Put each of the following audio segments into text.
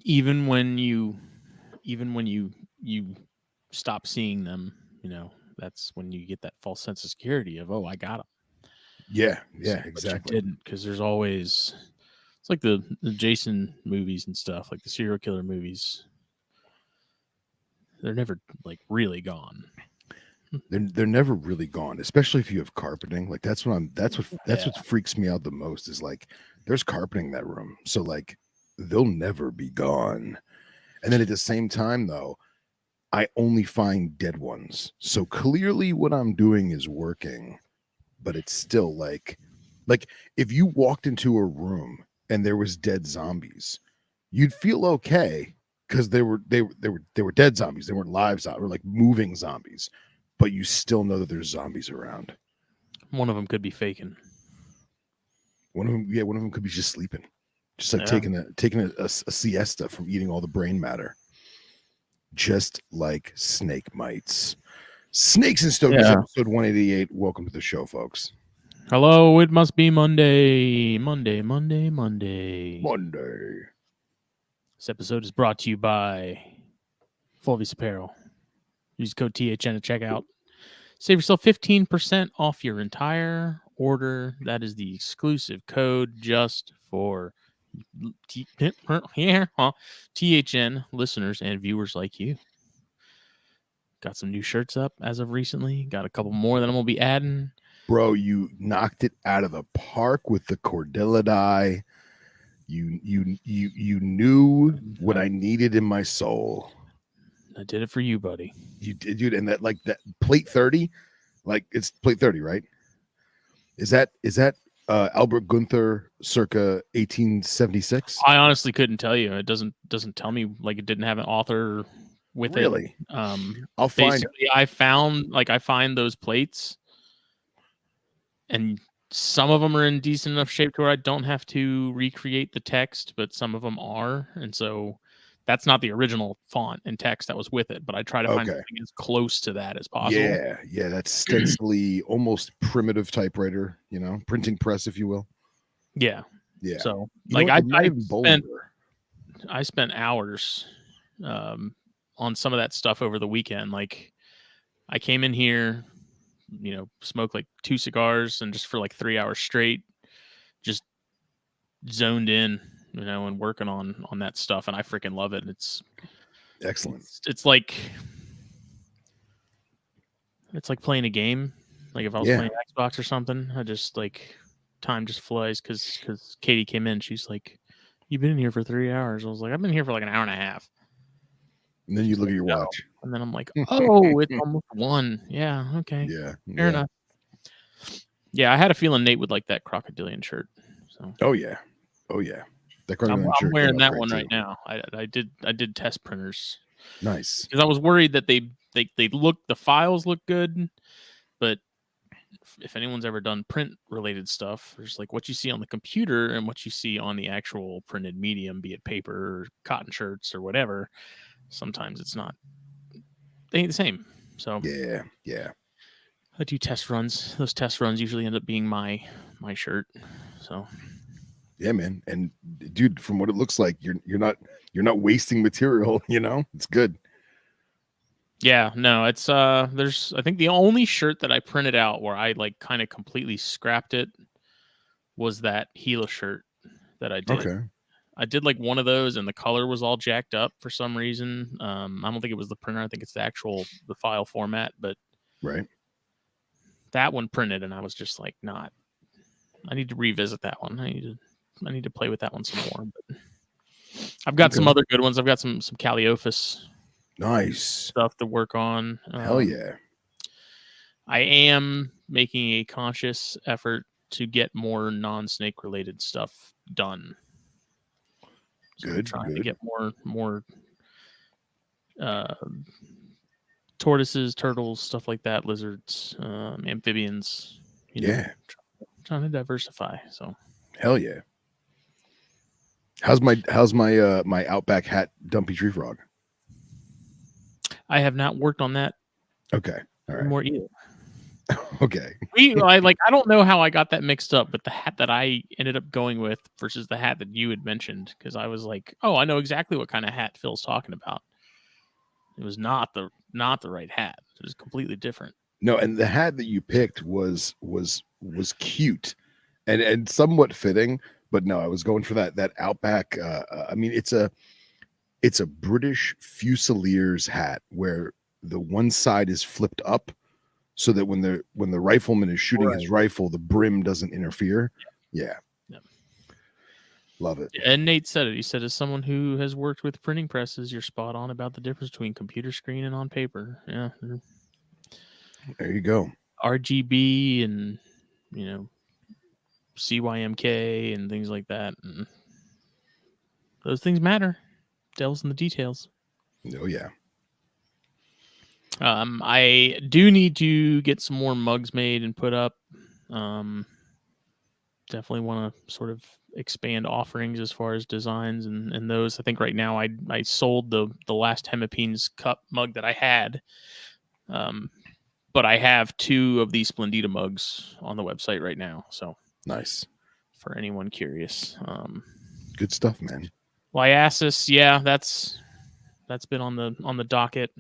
even when you stop seeing them, that's when you get that false sense of security of, oh, I got them. Yeah, But exactly. you didn't, because there's always, it's like the Jason movies and stuff, like the serial killer movies. They're never like really gone. They're never really gone, especially if you have carpeting. Like that's what freaks me out the most is like there's carpeting in that room, so like they'll never be gone. And then at the same time, though, I only find dead ones. So clearly, what I'm doing is working, but it's still like if you walked into a room and there was dead zombies, you'd feel okay because they were dead zombies. They weren't live zombies, or like moving zombies, but you still know that there's zombies around. One of them could be faking. One of them could be just sleeping, just like Yeah. taking a siesta from eating all the brain matter, just like snake mites. Snakes and Stogies, Yeah. episode 188. Welcome to the show, folks. Hello, it must be Monday. Monday. This episode is brought to you by Fulvius Apparel. Use code THN at checkout. Save yourself 15% off your entire order. That is the exclusive code just for THN listeners and viewers like you. Got some new shirts up as of recently. Got a couple more that I'm going to be adding. Bro, you knocked it out of the park with the Cordellidae. You knew what I needed in my soul. I did it for you, buddy. You did, dude. And that plate 30, like it's plate 30, right? Is that Albert Gunther circa 1876? I honestly couldn't tell you. It doesn't tell me, like it didn't have an author with really? it. I'll find. I find those plates, and some of them are in decent enough shape to where I don't have to recreate the text, but some of them are, and so that's not the original font and text that was with it. But I try to find something as close to that as possible. Yeah, that's stencily almost primitive typewriter, printing press, if you will. Yeah. So like I spent hours on some of that stuff over the weekend. Like I came in here, smoked like 2 cigars and just for like 3 hours straight, just zoned in, and working on that stuff. And I freaking love it. It's excellent. It's like playing a game. Like if I was playing Xbox or something, I just like time just flies because Katie came in. She's like, "You've been in here for 3 hours." I was like, "I've been here for like an hour and a half." And then you look at your watch. And then I'm like, "Oh, it's almost 1. Yeah, okay. Yeah. Fair enough." Yeah, I had a feeling Nate would like that crocodilian shirt. So. Oh yeah. That crocodilian shirt. I'm wearing that one right now. I did test printers. Nice. Because I was worried that they the files look good, but if anyone's ever done print related stuff, there's like what you see on the computer and what you see on the actual printed medium, be it paper or cotton shirts or whatever. Sometimes it's not, they ain't the same. So yeah. I do test runs. Those test runs usually end up being my shirt. So yeah, man. And dude, from what it looks like, you're not wasting material. It's good. Yeah, no, it's there's I think the only shirt that I printed out where I like kind of completely scrapped it was that Gila shirt that I did. Okay. I did like one of those and the color was all jacked up for some reason. I don't think it was the printer. I think it's the file format, but right. That one printed and I was just like, I need to revisit that one. I need to play with that one some more. But I've got some other good ones. I've got some Calliophas nice stuff to work on. Hell yeah. I am making a conscious effort to get more non-snake related stuff done. So I'm trying to get more tortoises, turtles, stuff like that, lizards, amphibians. Trying to diversify. So hell yeah. How's my Outback hat dumpy tree frog? I have not worked on that. Okay. All right. More either. Okay. I don't know how I got that mixed up, but the hat that I ended up going with versus the hat that you had mentioned, because I was like, oh, I know exactly what kind of hat Phil's talking about. It was not the right hat. It was completely different. No, and the hat that you picked was cute and somewhat fitting, but no, I was going for that Outback. I mean, it's a British Fusiliers hat where the one side is flipped up so that when the rifleman is shooting his rifle, the brim doesn't interfere. Yeah. Yeah. Love it. And Nate said it. He said, as someone who has worked with printing presses, you're spot on about the difference between computer screen and on paper. Yeah. There you go. RGB and, CYMK and things like that. And those things matter. Devil's in the details. Oh, yeah. I do need to get some more mugs made and put up. Definitely want to sort of expand offerings as far as designs and those. I think right now I sold the last Hemipenes cup mug that I had. But I have 2 of these Splendida mugs on the website right now. So nice. For anyone curious. Good stuff, man. Lyasis, yeah, that's been on the docket.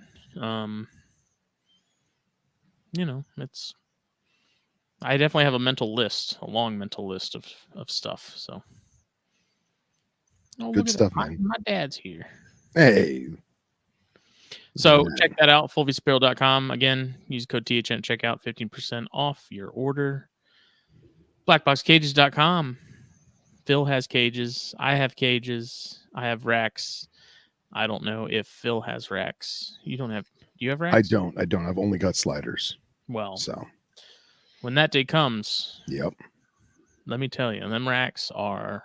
It's I definitely have a long mental list of stuff. So good stuff, man. My dad's here. Hey. So check that out, fullvsapparel.com. Again, use code THN at checkout, 15% off your order. BlackBoxCages.com. Phil has cages. I have cages. I have racks. I don't know if Phil has racks. Do you have racks? I don't. I've only got sliders. Well, so when that day comes, yep. Let me tell you, them racks are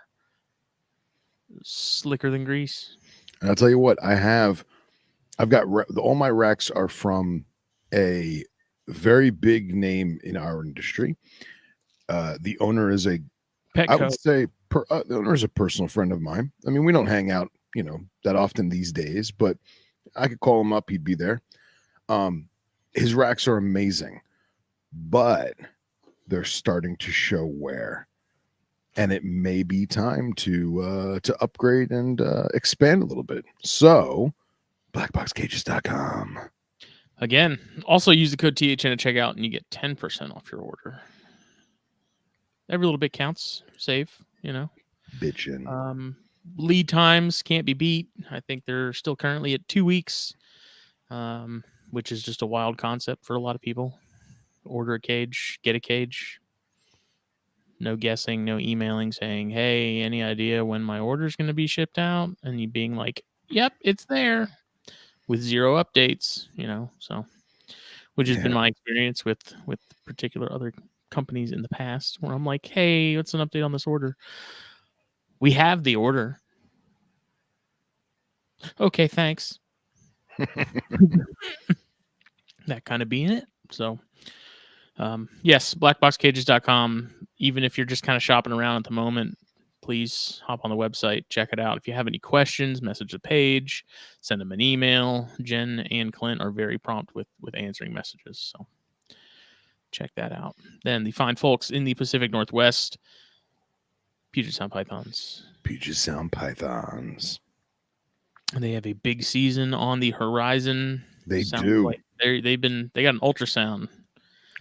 slicker than grease. And I'll tell you what, I've got all my racks are from a very big name in our industry. The owner is would say the owner is a personal friend of mine. I mean, we don't hang out, that often these days, but I could call him up. He'd be there. His racks are amazing, but they're starting to show wear, and it may be time to upgrade and expand a little bit. So BlackBoxCages.com. Again, also use the code THN at checkout and you get 10% off your order. Every little bit counts. Save, Bitchin'. Lead times can't be beat. I think they're still currently at 2 weeks, which is just a wild concept for a lot of people. Order a cage, get a cage. No guessing, no emailing saying, hey, any idea when my order is going to be shipped out? And you being like, yep, it's there, with 0 updates, so which has been my experience with particular other companies in the past, where I'm like, hey, what's an update on this order? We have the order. Okay, thanks. That kind of being it. So yes, blackboxcages.com. Even if you're just kind of shopping around at the moment, please hop on the website, check it out. If you have any questions, message the page, send them an email. Jen and Clint are very prompt with answering messages. So check that out. Then the fine folks in the Pacific Northwest, Puget Sound Pythons. Puget Sound Pythons. And they have a big season on the horizon. They do. Like they got an ultrasound.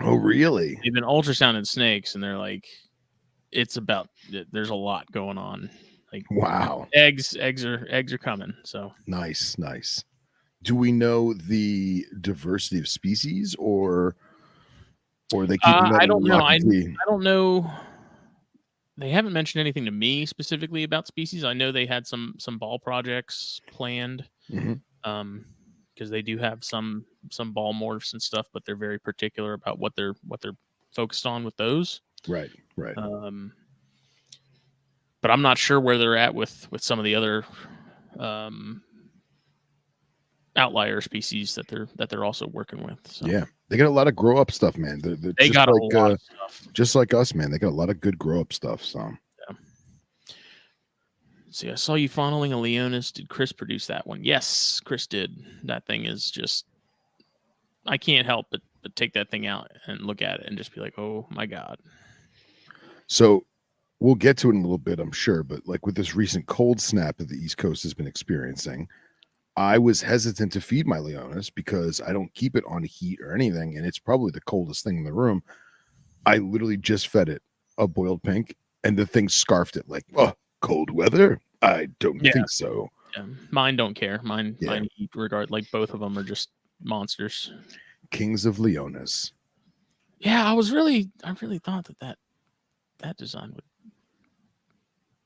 Oh, really? They've been ultrasounding snakes, and they're like, there's a lot going on. Like, wow, eggs are coming. So nice. Do we know the diversity of species, or they keep? I don't know. I don't know. They haven't mentioned anything to me specifically about species. I know they had some ball projects planned. Mm-hmm. Because they do have some ball morphs and stuff, but they're very particular about what they're focused on with those. Right. But I'm not sure where they're at with some of the other outlier species that they're also working with. So. Yeah, they got a lot of grow up stuff, man. They got a lot of stuff, just like us, man. They got a lot of good grow up stuff. So. Yeah. See, I saw you fondling a Leonis. Did Chris produce that one? Yes, Chris did. That thing is just, I can't help but but take that thing out and look at it and just be like, oh my God. So we'll get to it in a little bit, I'm sure, but like with this recent cold snap that the East Coast has been experiencing, I was hesitant to feed my Leonis because I don't keep it on heat or anything, and it's probably the coldest thing in the room. I literally just fed it a boiled pink, and the thing scarfed it like, oh, cold weather? I don't think so. Yeah. Mine don't care. Mine Yeah. eat regard. Like both of them are just monsters. Kings of Leonis. Yeah, I really thought that design would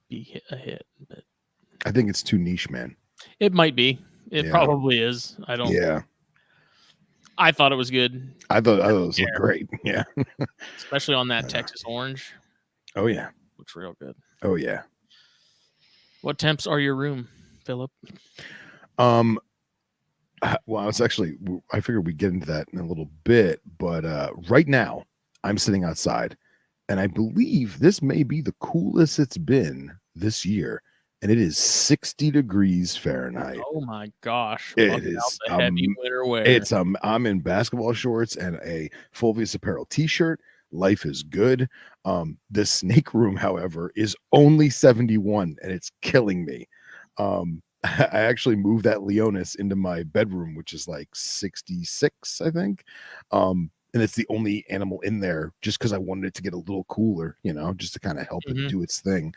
be a hit, but I think it's too niche, man. it might be. It probably is. I don't. Yeah. I thought it was good. I thought it was great. Yeah. Especially on that Texas orange. Oh yeah. Looks real good. Oh yeah. What temps are your room, Philip? Well, it's actually, I figured we'd get into that in a little bit, but right now I'm sitting outside, and I believe this may be the coolest it's been this year, and it is 60 degrees Fahrenheit. Oh my gosh! It is heavy winter wear. It's I'm in basketball shorts and a Fulvius Apparel t-shirt. Life is good. The snake room, however, is only 71, and it's killing me. I actually moved that Leonis into my bedroom, which is like 66, I think. And it's the only animal in there just because I wanted it to get a little cooler, just to kind of help it do its thing.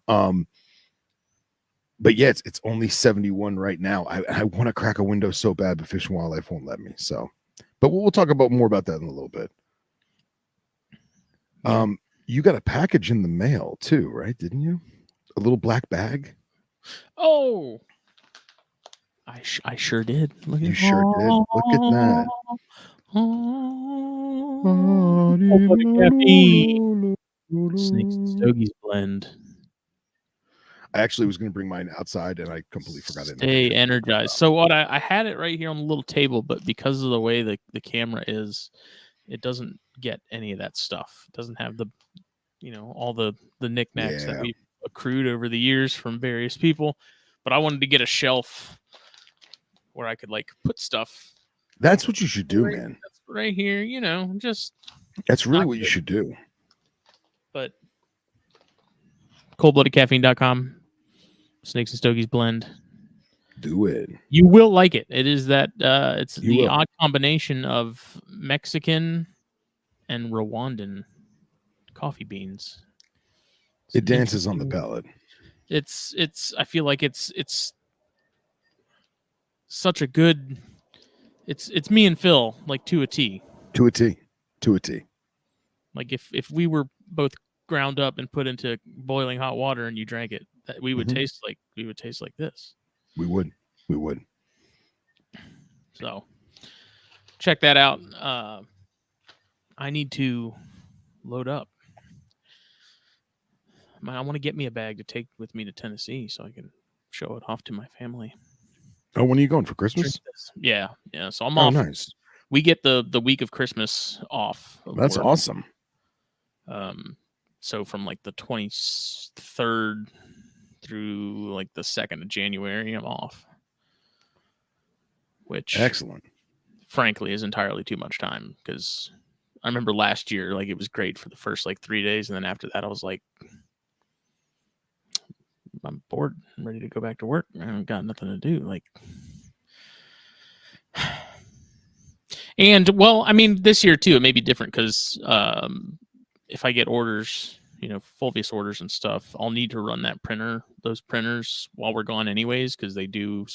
But yeah, it's only 71 right now. I want to crack a window so bad, but Fish and Wildlife won't let me. So, but we'll talk about more about that in a little bit. Yeah. You got a package in the mail too, right? Didn't you? A little black bag. Oh, I sure did. You sure did. Look at that. Caffeine. Snakes and Stogies blend. I actually was going to bring mine outside, and I completely forgot it. Stay energized. So what I had it right here on the little table, but because of the way the camera is, it doesn't get any of that stuff. It doesn't have the, all the knickknacks that we've accrued over the years from various people. But I wanted to get a shelf where I could like put stuff. That's what you should do, man. That's right here, just. That's really what you should do. But coldbloodedcaffeine.com, Snakes and Stogies blend. Do it. You will like it. It is that it's the odd combination of Mexican and Rwandan coffee beans. It dances on the palate. It's I feel like it's such a good, it's me and Phil, like to a T. To a T. To a T. Like if we were both ground up and put into boiling hot water and you drank it, that we would taste like this. We would. So check that out. I need to load up. I want to get me a bag to take with me to Tennessee so I can show it off to my family. Oh, when are you going for Christmas? Yeah. So I'm off. Nice. We get the week of Christmas off. That's awesome. So from like the 23rd through like the 2nd of January, I'm off. Which excellent. Frankly, is entirely too much time because I remember last year, like it was great for the first like 3 days, and then after that, I was like, I'm bored. I'm ready to go back to work. I haven't got nothing to do. Like, and well, I mean, this year too, it may be different because if I get orders, Fulvius orders and stuff, I'll need to run those printers while we're gone anyways, because you do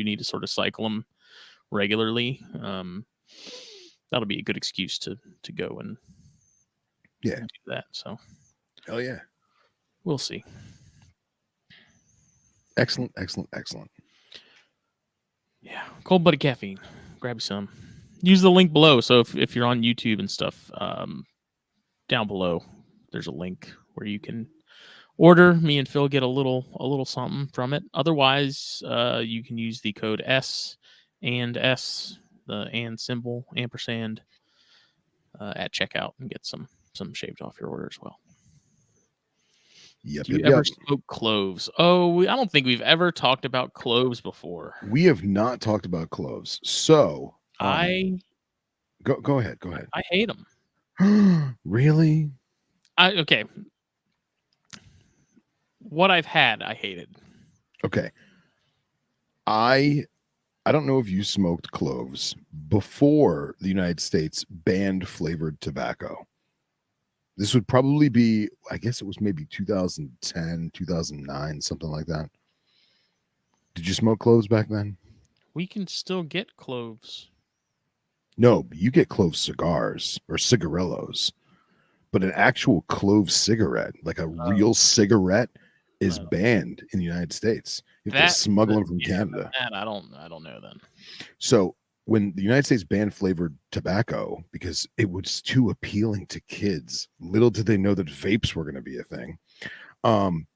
need to sort of cycle them regularly. That'll be a good excuse to go and do that. So, oh yeah, we'll see. Excellent. Yeah, cold-blooded caffeine. Grab some. Use the link below. So if you're on YouTube and stuff, down below there's a link where you can order. Me and Phil get a little something from it. Otherwise, you can use the code S, the and symbol, ampersand, at checkout and get some shaved off your order as well. Yep. Do you ever smoke cloves? Oh, I don't think we've ever talked about cloves before. We have not talked about cloves. So I Go ahead. Go I hate them. ahead. Really? Okay. What I've had, I hated. Okay. I don't know if you smoked cloves before the United States banned flavored tobacco. This would probably be, I guess it was maybe 2010, 2009, something like that. Did you smoke cloves back then? We can still get cloves. No, you get clove cigars or cigarillos, but an actual clove cigarette, like a real cigarette, is Uh, banned in the United States. You have to that smuggle them from Canada. that I don't know then. So when the United States banned flavored tobacco because it was too appealing to kids, little did they know that vapes were going to be a thing. Um,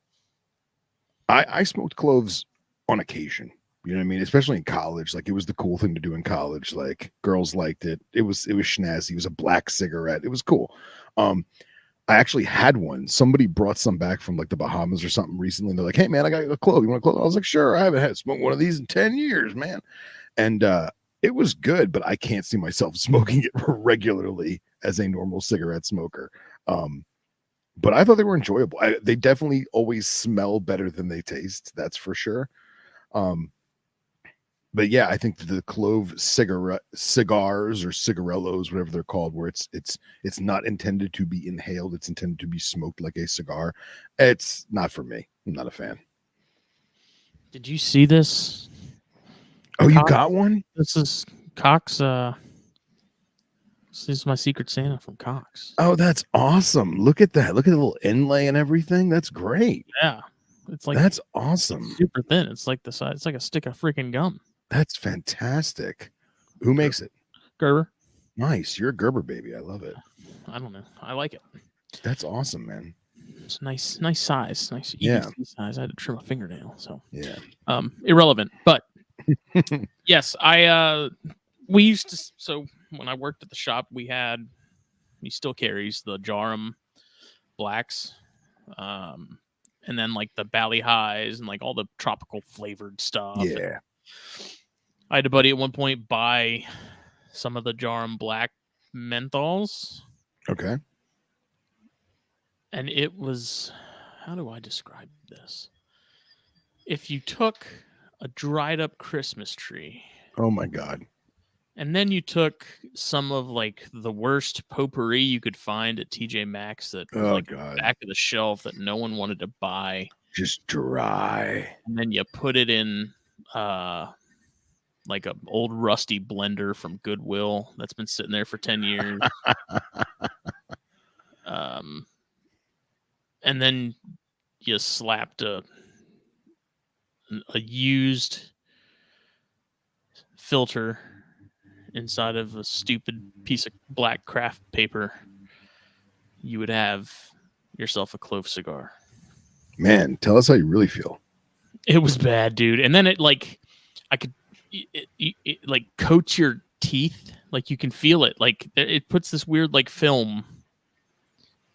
I smoked cloves on occasion. You know what I mean? Especially in college. Like it was the cool thing to do in college. Like girls liked it. It was snazzy. It was a black cigarette. It was cool. I actually had one. Somebody brought some back from like the Bahamas or something recently. And they're like, "Hey man, I got a clove. You want a clove?" I was like, "Sure." I haven't had smoked one of these in 10 years, man. And it was good, but I can't see myself smoking it regularly as a normal cigarette smoker. But I thought they were enjoyable. They definitely always smell better than they taste. That's for sure. But yeah, I think the clove cigars or cigarillos, whatever they're called, where it's not intended to be inhaled, it's intended to be smoked like a cigar. It's not for me. I'm not a fan. Did you see this? Oh, you got one? This is Cox. This is my Secret Santa from Cox. Oh, that's awesome. Look at that. Look at the little inlay and everything. That's great. Yeah. It's like That's awesome. super thin. It's like the size. It's like a stick of freaking gum. That's fantastic. Who makes it? Gerber. Nice. You're a Gerber baby. I love it. I don't know. I like it. That's awesome, man. It's nice size. Nice Yeah. easy size. I had to trim a fingernail. So Yeah. Irrelevant. But yes, we used to, so when I worked at the shop, he still carries the Jarum blacks. And then like the Bally Highs and like all the tropical flavored stuff. Yeah. And I had a buddy at one point buy some of the Jarum black menthols. Okay. And it was, how do I describe this? If you took a dried up Christmas tree. Oh my God. And then you took some of like the worst potpourri you could find at TJ Maxx that was like God. back of the shelf that no one wanted to buy. Just dry. And then you put it in like an old rusty blender from Goodwill that's been sitting there for 10 years. And then you slapped a used filter inside of a stupid piece of black craft paper, you would have yourself a clove cigar. Man, tell us how you really feel. It was bad, dude. And then it like, it like coats your teeth. Like you can feel it. Like it puts this weird like film.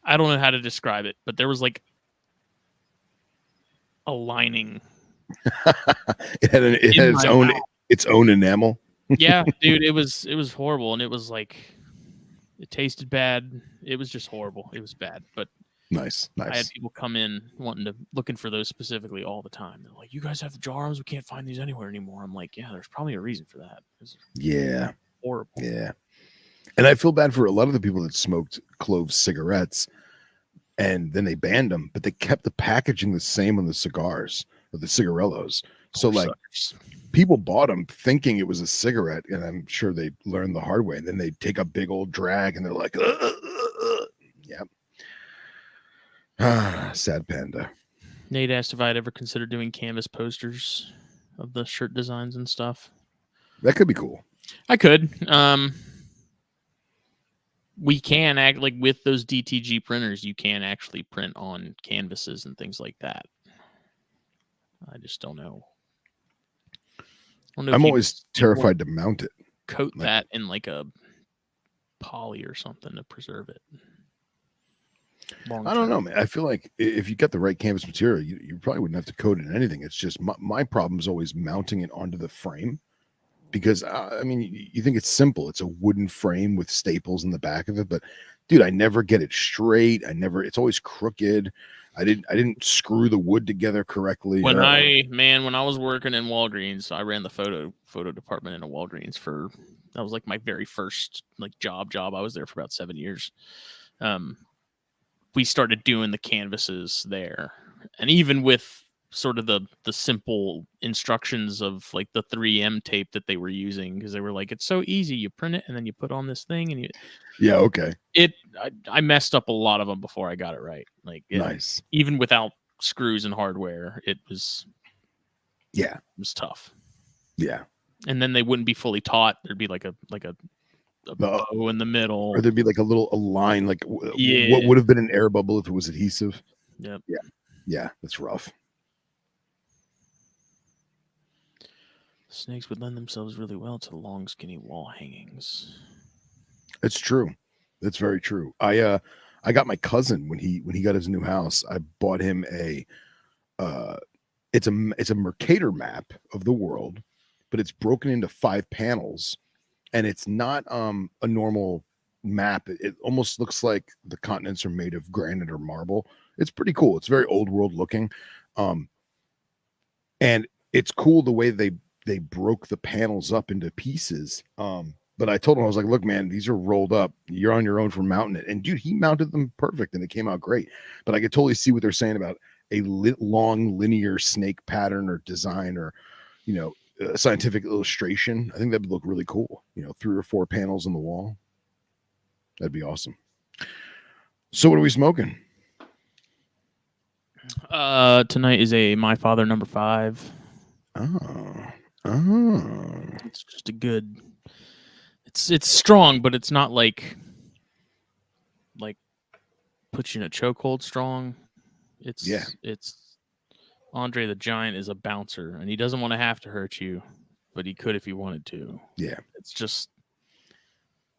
I don't know how to describe it, but there was like a lining. it had its own enamel. Yeah, dude, it was horrible, and it was like it tasted bad. It was just horrible. It was bad, but nice. I had people come in looking for those specifically all the time. They're like, "You guys have the Jarums? We can't find these anywhere anymore." I'm like, "Yeah, there's probably a reason for that." Yeah, horrible. Yeah, and I feel bad for a lot of the people that smoked clove cigarettes, and then they banned them, but they kept the packaging the same on the cigars or the cigarillos. So like people bought them thinking it was a cigarette, and I'm sure they learned the hard way. And then they take a big old drag, and they're like, "Yep." Sad panda. Nate asked if I'd ever considered doing canvas posters of the shirt designs and stuff. That could be cool. I could. We can act like with those DTG printers, you can actually print on canvases and things like that. I just don't know. I'm always terrified to mount it. Coat that in like a poly or something to preserve it. I don't know, man. I feel like if you got the right canvas material, you probably wouldn't have to coat it in anything. It's just my problem is always mounting it onto the frame. because I mean, you think it's simple. It's a wooden frame with staples in the back of it, but dude, I never get it straight. It's always crooked. I didn't screw the wood together correctly. When I was working in Walgreens, I ran the photo department in a Walgreens that was like my very first like job. I was there for about 7 years. We started doing the canvases there, and even with sort of the simple instructions of like the 3M tape that they were using, because they were like, it's so easy, you print it and then you put on this thing and yeah, okay, I messed up a lot of them before I got it right. Like nice, even without screws and hardware, it was tough. Yeah, and then they wouldn't be fully taut. There'd be like a bow in the middle, or there'd be like a line, like what would have been an air bubble if it was adhesive. Yep. Yeah, that's rough. Snakes would lend themselves really well to long, skinny wall hangings. It's true. That's very true. I got my cousin when he got his new house. I bought him it's a Mercator map of the world, but it's broken into 5 panels, and it's not a normal map. It almost looks like the continents are made of granite or marble. It's pretty cool. It's very old world looking, and it's cool the way they broke the panels up into pieces. But I told him, I was like, look, man, these are rolled up. You're on your own for mounting it. And dude, he mounted them perfect and it came out great. But I could totally see what they're saying about a long linear snake pattern or design, or, a scientific illustration. I think that would look really cool. 3 or 4 panels on the wall. That'd be awesome. So what are we smoking? Tonight is a My Father number 5. Oh. It's just a good. It's strong, but it's not like puts you in a chokehold strong. It's Andre the Giant is a bouncer, and he doesn't want to have to hurt you, but he could if he wanted to. Yeah. It's just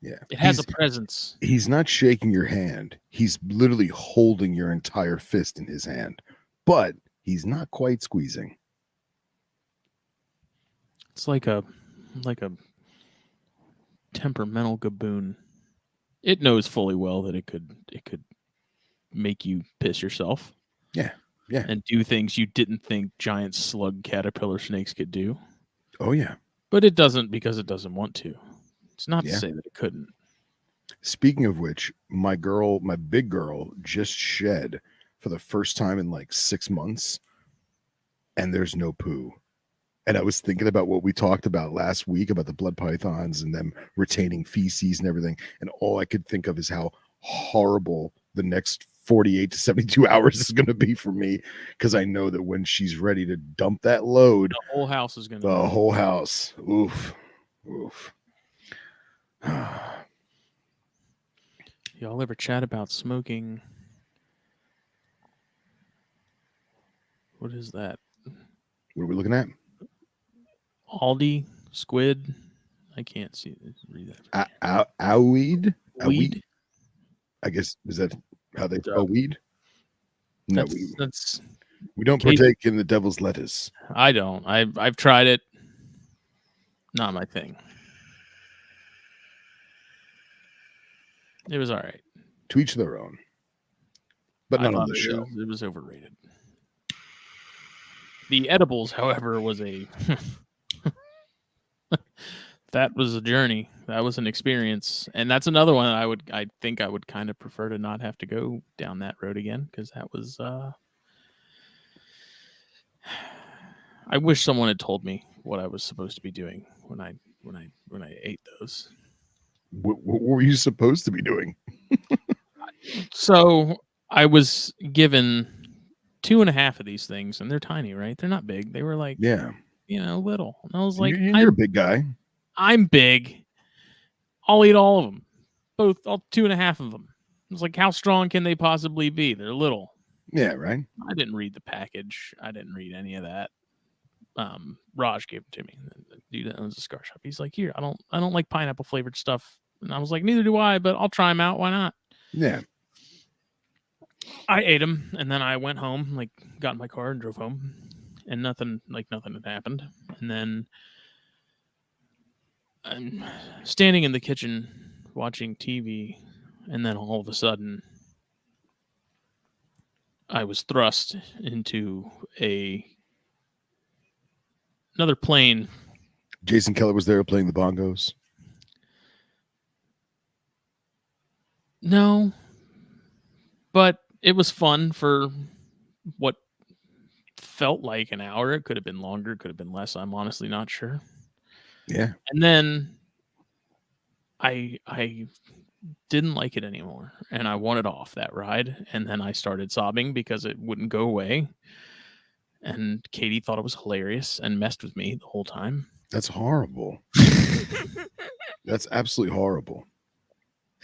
Yeah. It has a presence. He's not shaking your hand. He's literally holding your entire fist in his hand, but he's not quite squeezing. It's like a temperamental gaboon. It knows fully well that it could make you piss yourself. Yeah. Yeah. And do things you didn't think giant slug caterpillar snakes could do. Oh yeah. But it doesn't, because it doesn't want to. It's not to say that it couldn't. Speaking of which, my big girl just shed for the first time in like 6 months, and there's no poo. And I was thinking about what we talked about last week about the blood pythons and them retaining feces and everything. And all I could think of is how horrible the next 48 to 72 hours is going to be for me, because I know that when she's ready to dump that load, the whole house is going to. The whole house. Oof. Y'all ever chat about smoking? What is that? What are we looking at? Aldi squid. I can't see. Read that. Weed. Weed. I guess, is that how they spell weed? No, we don't partake in the devil's lettuce. I don't. I've tried it. Not my thing. It was all right. To each their own. But not on the show. It was overrated. The edibles, however, was a that was a journey. That was an experience. And that's another one I think I would kind of prefer to not have to go down that road again, because that was I wish someone had told me what I was supposed to be doing when I ate those. What were you supposed to be doing? So I was given 2.5 of these things, and they're tiny, right? They're not big. They were like, little. And I was like, you're a big guy. I'm big. I'll eat all of them. All 2.5 of them. I was like, how strong can they possibly be? They're little. Yeah, right. I didn't read the package. I didn't read any of that. Raj gave it to me. The dude that owns the cigar shop. He's like, here, I don't like pineapple flavored stuff. And I was like, neither do I, but I'll try them out. Why not? Yeah. I ate them, and then I went home, got in my car and drove home, and nothing had happened. And then I'm standing in the kitchen watching TV, and then all of a sudden, I was thrust into another plane. Jason Keller was there playing the bongos. No, but it was fun for what felt like an hour. It could have been longer, could have been less. I'm honestly not sure. Yeah. And then I didn't like it anymore, and I wanted off that ride. And then I started sobbing because it wouldn't go away. And Katie thought it was hilarious and messed with me the whole time. That's horrible. That's absolutely horrible.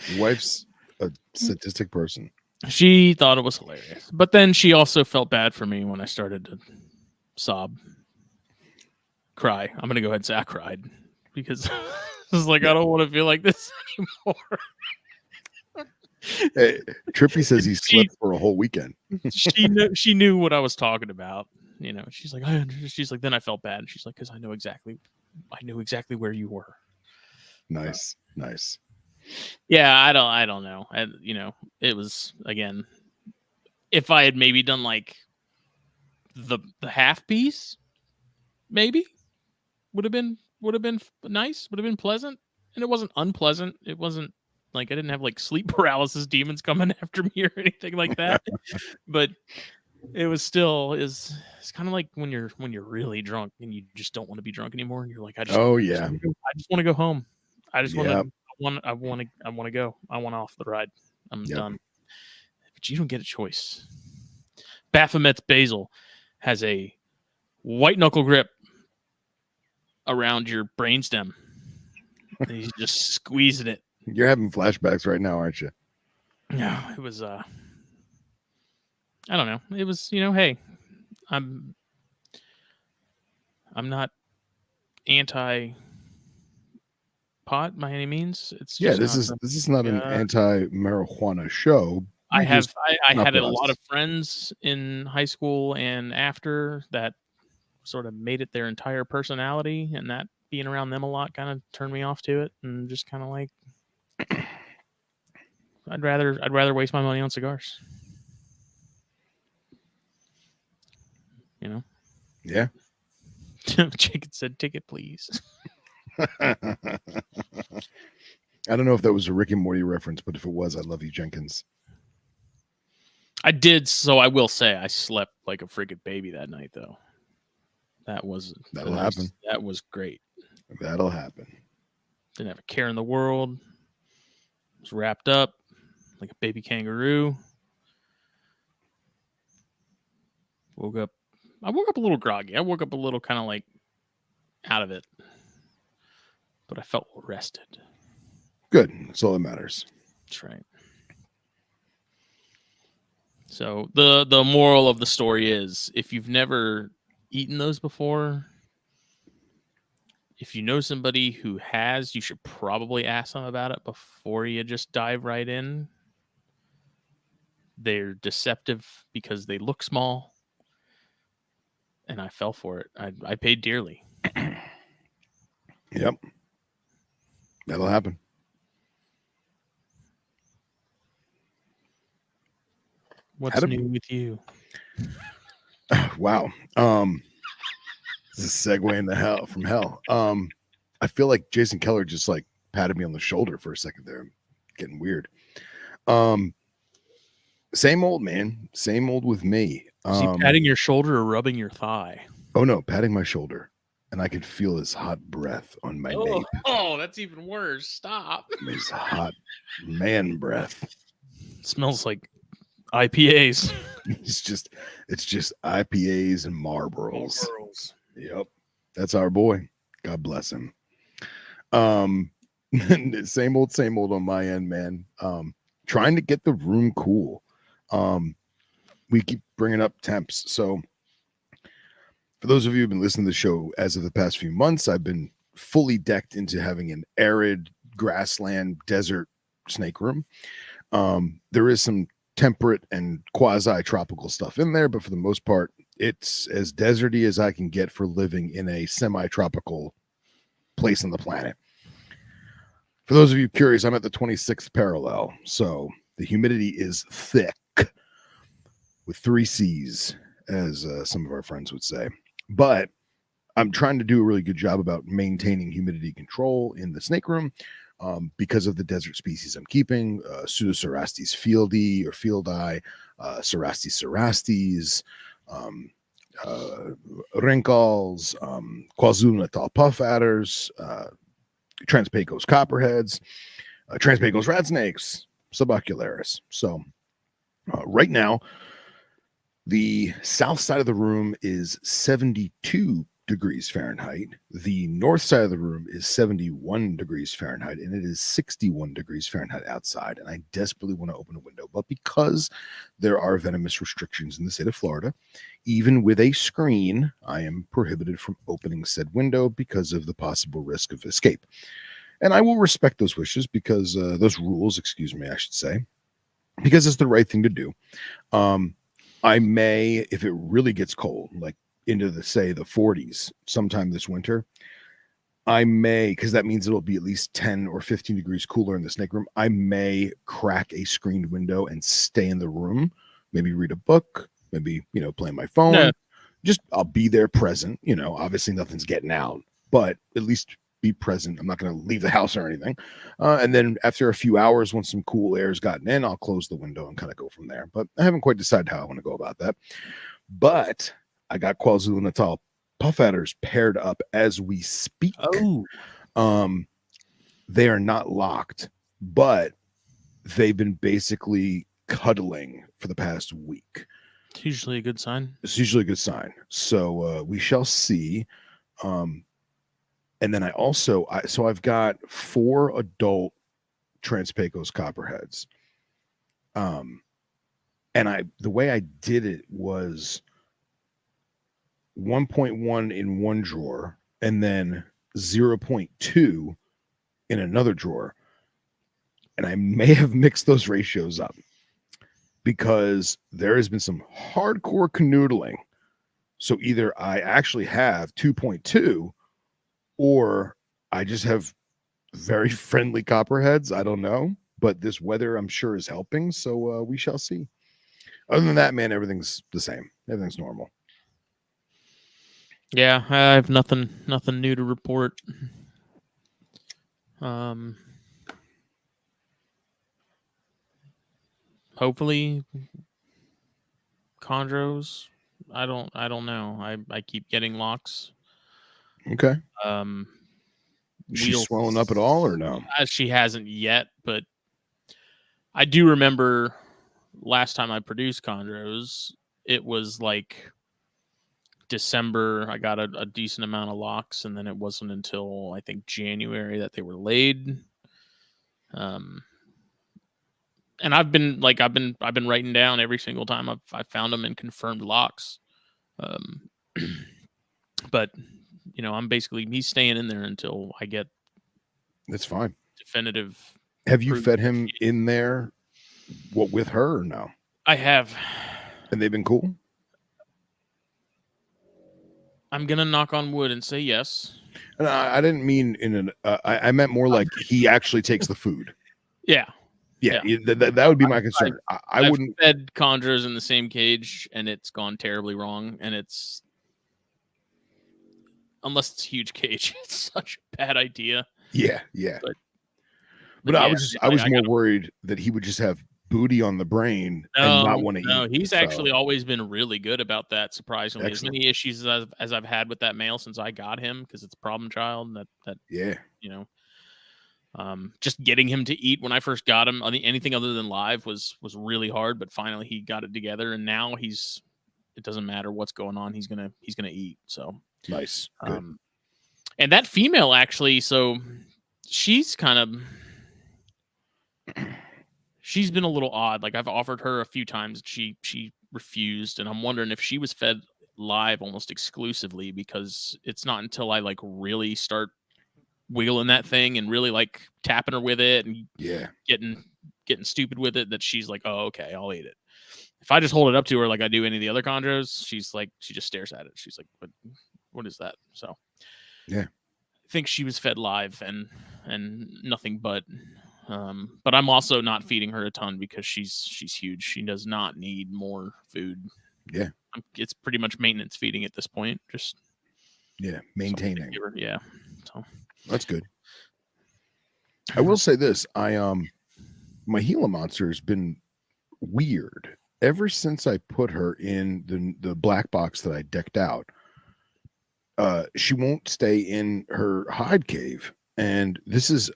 Your wife's a sadistic person. She thought it was hilarious, but then she also felt bad for me when I started to cry. I'm gonna go ahead and say I cried because it's like I don't want to feel like this anymore. Hey, Trippy says he slept for a whole weekend. She knew what I was talking about. You know, she's like, then I felt bad. And she's like, because I knew exactly where you were. Nice. Yeah, I don't know. It was, again, if I had maybe done like the half piece, maybe would have been nice, would have been pleasant. And it wasn't unpleasant. It wasn't like I didn't have like sleep paralysis demons coming after me or anything like that. But it was still it's kind of like when you're really drunk and you just don't want to be drunk anymore, and you're like, I just want to go home. I just want to I want to go. I want off the ride. I'm done. But you don't get a choice. Baphomet's Basil has a white knuckle grip around your brainstem. And he's just squeezing it. You're having flashbacks right now, aren't you? No, it was I don't know. It was, hey, I'm not anti pot by any means. It's just this is not an anti-marijuana show. I had a lot of friends in high school and after that sort of made it their entire personality, and that being around them a lot kind of turned me off to it, and just kind of like I'd rather waste my money on cigars. Yeah. Chicken said, "Ticket, please." I don't know if that was a Rick and Morty reference, but if it was, I love you, Jenkins. I did, so I will say I slept like a friggin' baby that night, though. That'll happen. That was great. That'll happen. Didn't have a care in the world. Was wrapped up like a baby kangaroo. I woke up a little groggy. I woke up a little kind of like out of it. But I felt rested. Good. That's all that matters. That's right. So the moral of the story is, if you've never eaten those before, if you know somebody who has, you should probably ask them about it before you just dive right in. They're deceptive because they look small. And I fell for it. I paid dearly. Yep. That'll happen. What's new with you? Wow. This is a segue into hell from hell. I feel like Jason Keller just like patted me on the shoulder for a second there. I'm getting weird. Same old, man. Same old with me. Is he patting your shoulder or rubbing your thigh? Oh no, patting my shoulder. And I could feel his hot breath on my nape. Oh, that's even worse. Stop. His hot man breath. It smells like IPAs. It's just IPAs and Marlboros. Yep. That's our boy. God bless him. Same old on my end, man. Trying to get the room cool. We keep bringing up temps. So for those of you who've been listening to the show as of the past few months, I've been fully decked into having an arid grassland desert snake room. There is some temperate and quasi-tropical stuff in there, but for the most part, it's as deserty as I can get for living in a semi-tropical place on the planet. For those of you curious, I'm at the 26th parallel, so the humidity is thick with 3 C's, as some of our friends would say. But I'm trying to do a really good job about maintaining humidity control in the snake room because of the desert species I'm keeping, Pseudocerastes fieldi or fieldi, Cerastes cerastes, um, wrinkles, KwaZulu-Natal puff adders, Transpecos copperheads, Transpecos rat snakes, subocularis. So right now, the south side of the room is 72 degrees Fahrenheit. The north side of the room is 71 degrees Fahrenheit, and it is 61 degrees Fahrenheit outside. And I desperately want to open a window, but because there are venomous restrictions in the state of Florida, even with a screen, I am prohibited from opening said window because of the possible risk of escape. And I will respect those wishes because those rules, excuse me, I should say, because it's the right thing to do. I may, if it really gets cold, like into the 40s sometime this winter, I may, because that means it'll be at least 10 or 15 degrees cooler in the snake room. I may crack a screened window and stay in the room, maybe read a book, maybe, play on my phone. Yeah. Just I'll be there present. Obviously nothing's getting out, but at least be present. I'm not going to leave the house or anything. And then after a few hours, once some cool air's gotten in, I'll close the window and kind of go from there. But I haven't quite decided how I want to go about that. But I got KwaZulu-Natal puff adders paired up as we speak. Oh, They are not locked, but they've been basically cuddling for the past week. it's usually a good sign. It's usually a good sign. So we shall see. And then I've got 4 adult Transpecos copperheads. And the way I did it was 1.1 in one drawer and then 0.2 in another drawer. And I may have mixed those ratios up because there has been some hardcore canoodling. So either I actually have 2.2 or I just have very friendly copperheads. I don't know, but this weather I'm sure is helping. So we shall see. Other than that, man, everything's the same. Everything's normal. Yeah, I have nothing new to report. Hopefully chondros. I don't know. I keep getting locks. Okay. Is she We'll swelling up at all or no? She hasn't yet, but I do remember last time I produced chondros, it was like December. I got a decent amount of locks, and then it wasn't until I think January that they were laid. And I've been writing down every single time I've found them and confirmed locks. But he's staying in there until I get. That's fine. Definitive. Have you fed him in there? What, with her or no? I have. And they've been cool? I'm gonna knock on wood and say yes. And I didn't mean in an. I meant more like he actually takes the food. Yeah. That would be my concern. I wouldn't fed chondros in the same cage, and it's gone terribly wrong. And it's unless it's a huge cage, it's such a bad idea. Yeah. But yeah, I was more worried that he would just have booty on the brain and not want to eat. No, he's actually always been really good about that. Surprisingly, Excellent. As many issues as I've had with that male since I got him, because it's a problem child. Just getting him to eat when I first got him, anything other than live was really hard. But finally, he got it together, and now it doesn't matter what's going on. He's gonna eat. So nice. Good. And that female actually, so she's kind of. She's been a little odd. Like I've offered her a few times, she refused, and I'm wondering if she was fed live almost exclusively, because it's not until I like really start wiggling that thing and really like tapping her with it and getting stupid with it that she's like, oh, okay, I'll eat it. If I just hold it up to her like I do any of the other chondros, she's like, she just stares at it. She's like, what is that? So yeah, I think she was fed live, and and nothing but. But I'm also not feeding her a ton because she's huge. She does not need more food. Yeah. It's pretty much maintenance feeding at this point. Just maintaining. Yeah. So that's good. I will say this: my Gila monster has been weird ever since I put her in the black box that I decked out. She won't stay in her hide cave, and this is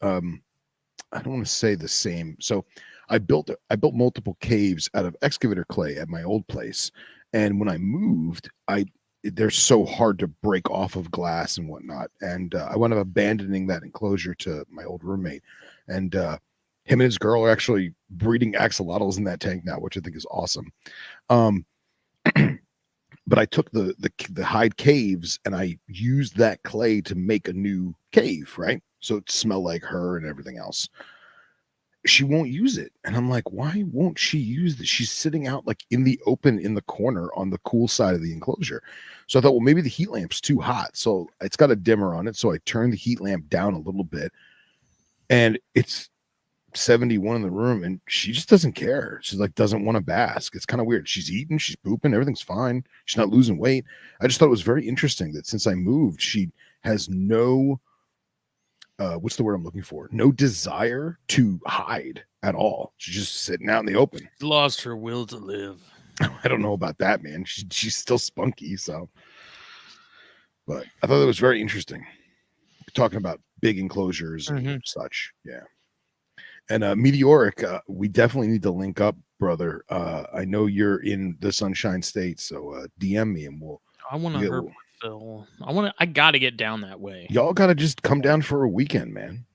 I don't want to say the same. So I built multiple caves out of excavator clay at my old place, and when I moved, they're so hard to break off of glass and whatnot, and I wound up abandoning that enclosure to my old roommate, and him and his girl are actually breeding axolotls in that tank now, which I think is awesome. But I took the hide caves and I used that clay to make a new cave, right? So it smelled like her and everything else. She won't use it. And I'm like, why won't she use this? She's sitting out like in the open in the corner on the cool side of the enclosure. So I thought, well, maybe the heat lamp's too hot. So it's got a dimmer on it. So I turned the heat lamp down a little bit and it's 71 in the room and she just doesn't care. She's like, doesn't want to bask. It's kind of weird. She's eating, she's pooping, everything's fine. She's not losing weight. I just thought it was very interesting that since I moved, she has no what's the word I'm looking for? No desire to hide at all. She's just sitting out in the open. She's lost her will to live. I don't know about that, man. She's still spunky, so. But I thought that was very interesting. Talking about big enclosures and such, yeah. And Meteoric, we definitely need to link up, brother. I know you're in the Sunshine State, so DM me and we'll. I want to herp with Phil. I got to get down that way. Y'all got to just come down for a weekend, man.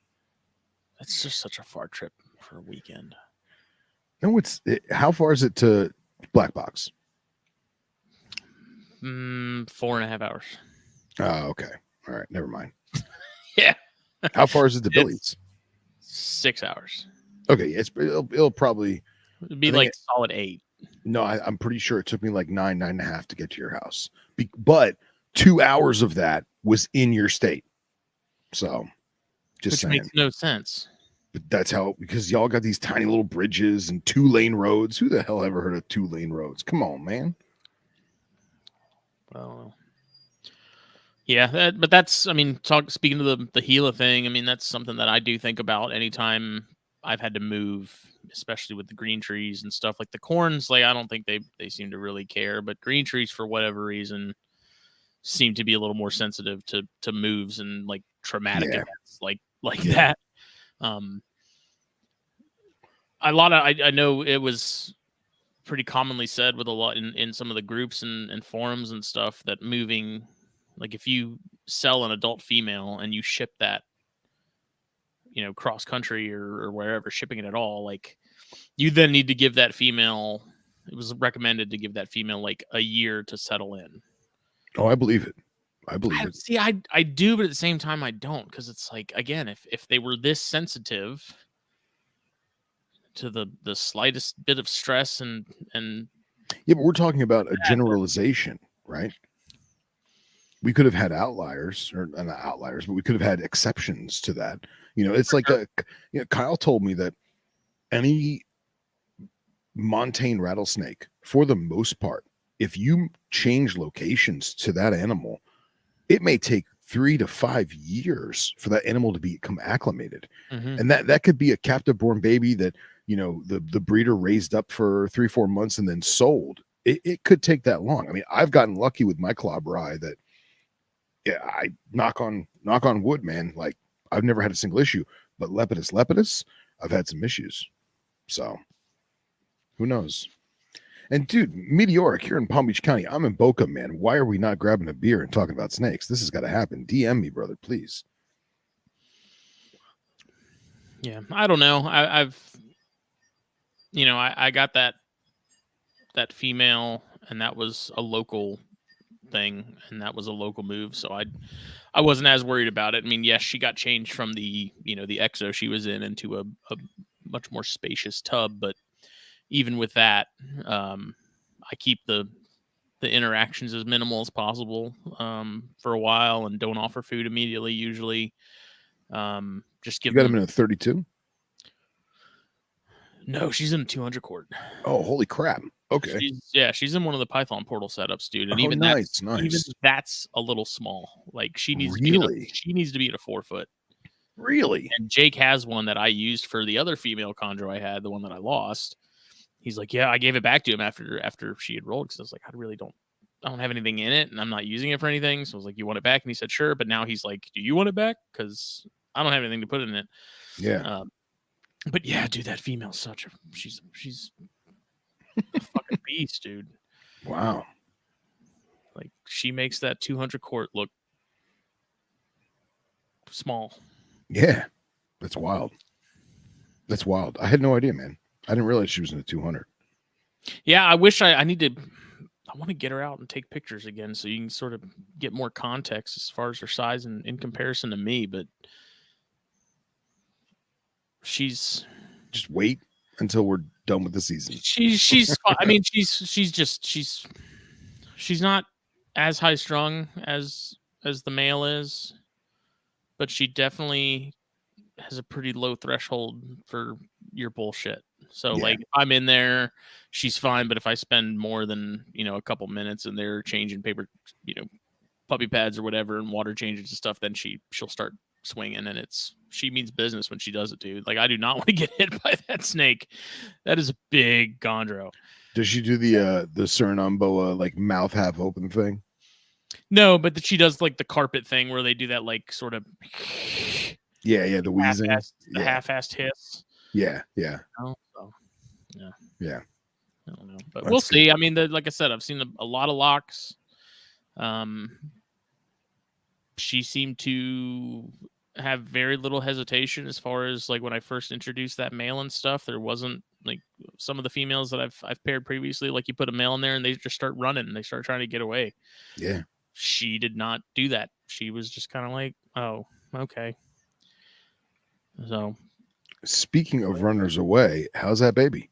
That's just such a far trip for a weekend. No, how far is it to BlackBox? 4.5 hours. Oh, okay. All right. Never mind. Yeah. How far is it to Billy's? 6 hours. Okay. It'll probably be like solid 8. No, I'm pretty sure it took me like 9.5 to get to your house. But 2 hours of that was in your state. So just saying. Makes no sense. But that's how, because y'all got these tiny little bridges and 2-lane roads. Who the hell ever heard of 2-lane roads? Come on, man. Well, yeah, but that's, I mean, speaking of the Gila thing, I mean, that's something that I do think about anytime I've had to move, especially with the green trees and stuff. Like the corns, like I don't think they seem to really care, but green trees, for whatever reason, seem to be a little more sensitive to moves and like traumatic events like that. I know it was pretty commonly said with a lot in some of the groups and forums and stuff that moving, like if you sell an adult female and you ship that, cross country or wherever, shipping it at all, like you then need to give that female, it was recommended to give that female like a year to settle in. Oh, I believe it. I believe it. See, I do, but at the same time I don't, because it's like, again, if they were this sensitive to the slightest bit of stress and yeah, but we're talking about a generalization, right? We could have had outliers, or not outliers, but we could have had exceptions to that. It's like Kyle told me that any montane rattlesnake, for the most part, if you change locations to that animal, it may take 3 to 5 years for that animal to become acclimated. And that could be a captive born baby that, the breeder raised up for 3-4 months and then sold. It could take that long. I mean, I've gotten lucky with my clobber that, yeah, I knock on wood, man. Like I've never had a single issue, but lepidus, I've had some issues. So who knows? And dude, Meteoric, you're in Palm Beach County. I'm in Boca, man. Why are we not grabbing a beer and talking about snakes? This has got to happen. DM me, brother, please. Yeah, I don't know. I got that female, and that was a local thing, and that was a local move, so I wasn't as worried about it. I mean, yes, she got changed from the the exo she was in into a much more spacious tub, but even with that, I keep the interactions as minimal as possible for a while, and don't offer food immediately usually. Just You give got them. him in a 32? No, she's in a 200 quart. Oh, holy crap. Okay. She's in one of the Python portal setups, dude. And Oh, nice, even nice. that's a little small. Like she needs Really? she needs to be at a 4-foot. Really? And Jake has one that I used for the other female chondro I had, the one that I lost. He's like, yeah, I gave it back to him after she had rolled because I was like, I don't have anything in it and I'm not using it for anything. So I was like, you want it back? And he said, sure. But now he's like, do you want it back? Because I don't have anything to put in it. Yeah. But yeah, dude, that female's she's a fucking beast, dude. Wow. Like she makes that 200 quart look small. Yeah. That's wild. That's wild. I had no idea, man. I didn't realize she was in a 200. Yeah, I wish I want to get her out and take pictures again so you can sort of get more context as far as her size and in comparison to me, but she's just wait until we're done with the season. I mean she's not as high strung as the male is, but she definitely has a pretty low threshold for your bullshit. So like if I'm in there, she's fine. But if I spend more than, a couple minutes in there changing paper, puppy pads or whatever and water changes and stuff, then she'll start swinging, and she means business when she does it, dude. Like I do not want to get hit by that snake. That is a big chondro. Does she do the Suriname boa like mouth half open thing? No, but she does like the carpet thing where they do that like sort of the wheezing, half-assed hiss. Yeah. Oh, so, yeah. I don't know, but we'll see. I mean, like I said, I've seen a lot of locks. She seemed to have very little hesitation as far as like when I first introduced that male and stuff. There wasn't like some of the females that I've paired previously. Like you put a male in there and they just start running and they start trying to get away. Yeah. She did not do that. She was just kind of like, oh, okay. So, speaking of runners away, how's that baby?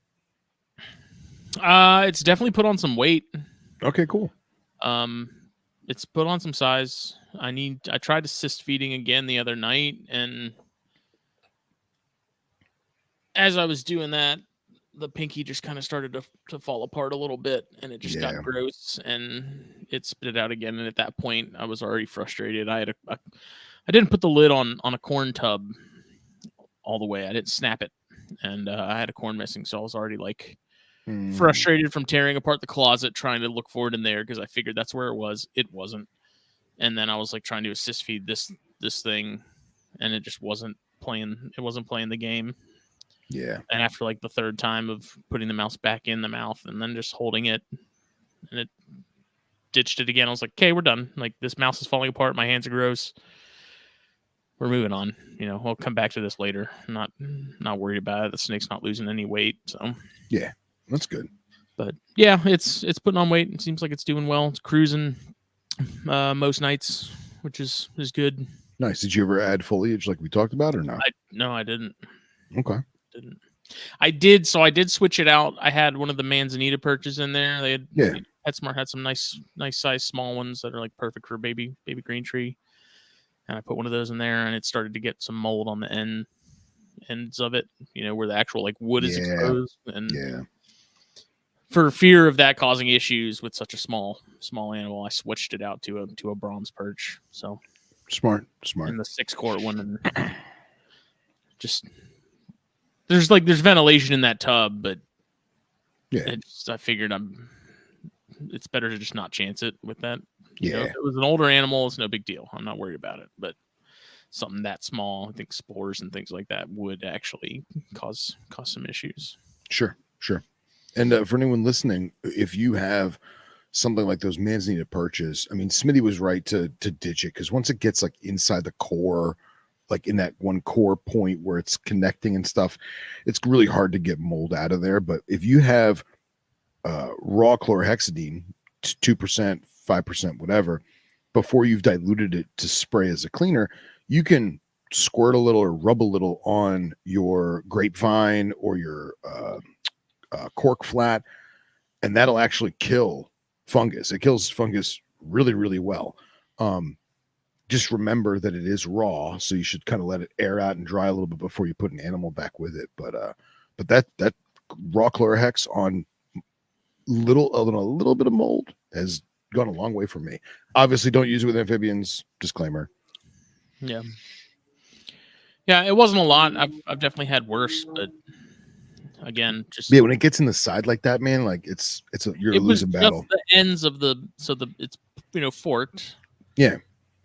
It's definitely put on some weight. Okay, cool. It's put on some size. I tried assist feeding again the other night, and as I was doing that, the pinky just kind of started to fall apart a little bit, and it just got gross, and it spit it out again. And at that point, I was already frustrated. I didn't put the lid on a corn tub all the way. I didn't snap it, and I had a corn missing, so I was already like frustrated from tearing apart the closet, trying to look for it in there because I figured that's where it was. It wasn't, and then I was like trying to assist feed this thing, and it just wasn't playing. It wasn't playing the game. Yeah. And after like the third time of putting the mouse back in the mouth and then just holding it, and it ditched it again, I was like, okay, we're done. Like this mouse is falling apart. My hands are gross. We're moving on. We'll come back to this later. I'm not worried about it. The snake's not losing any weight. So yeah, that's good. But yeah, it's putting on weight. It seems like it's doing well. It's cruising most nights, which is good. Nice. Did you ever add foliage like we talked about or not? No, I didn't. Okay. I did. So I did switch it out. I had one of the Manzanita perches in there. They had PetSmart had some nice size small ones that are like perfect for baby green tree. And I put one of those in there, and it started to get some mold on the ends of it, where the actual like wood is exposed. And for fear of that causing issues with such a small animal, I switched it out to a bronze perch. So smart. In the 6 quart one, and just there's ventilation in that tub, but I figured it's better to just not chance it with that. If it was an older animal, it's no big deal. I'm not worried about it. But something that small, I think spores and things like that would actually cause some issues. Sure. And for anyone listening, if you have something like those Manzanita perches, I mean, Smitty was right to ditch it because once it gets like inside the core, like in that one core point where it's connecting and stuff, it's really hard to get mold out of there. But if you have raw chlorhexidine, 2%, 5%, whatever, before you've diluted it to spray as a cleaner, you can squirt a little or rub a little on your grapevine or your cork flat, and that'll actually kill fungus. It kills fungus really, really well. just remember that it is raw, so you should kind of let it air out and dry a little bit before you put an animal back with it. But that raw chlorohex on a little bit of mold has gone a long way for me. Obviously, don't use it with amphibians. Disclaimer. Yeah. Yeah, it wasn't a lot. I've definitely had worse, but again, just Yeah, when it gets in the side like that, man, like you're it was losing just battle. the ends of it's forked. Yeah.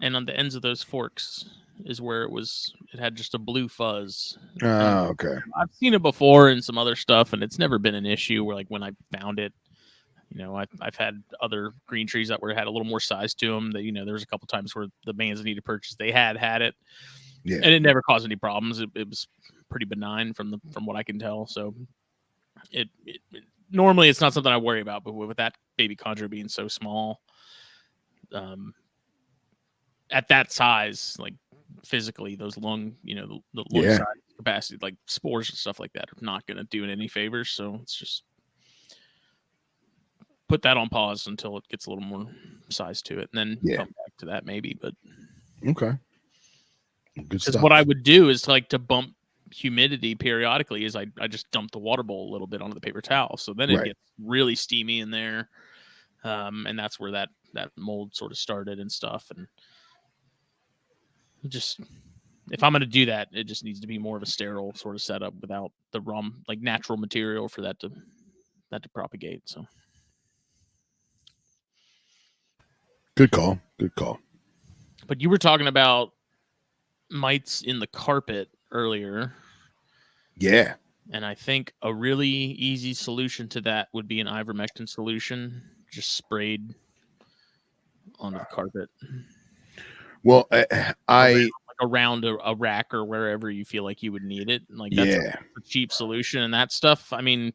And on the ends of those forks is where it had just a blue fuzz. Okay. I've seen it before in some other stuff, and it's never been an issue where, like, when I found it, I've had other green trees that had a little more size to them that, there was a couple times where the bands I needed to purchase, they had it. Yeah. And it never caused any problems. It was pretty benign from what I can tell. So it normally it's not something I worry about, but with that baby chondro being so small, at that size, like physically, those lung, the lung size capacity, like spores and stuff like that, are not going to do it any favors. So it's just put that on pause until it gets a little more size to it, and then come back to that maybe. But okay, good stuff. What I would do is to bump humidity periodically is I just dump the water bowl a little bit onto the paper towel, so then it gets really steamy in there, and that's where that mold sort of started and stuff. And just, if I'm going to do that, it just needs to be more of a sterile sort of setup without the raw, like, natural material for that to propagate. So good call. But you were talking about mites in the carpet earlier. Yeah. And I think a really easy solution to that would be an ivermectin solution, just sprayed onto the carpet. Well, around a rack or wherever you feel like you would need it. Like, that's a cheap solution. And that stuff, I mean,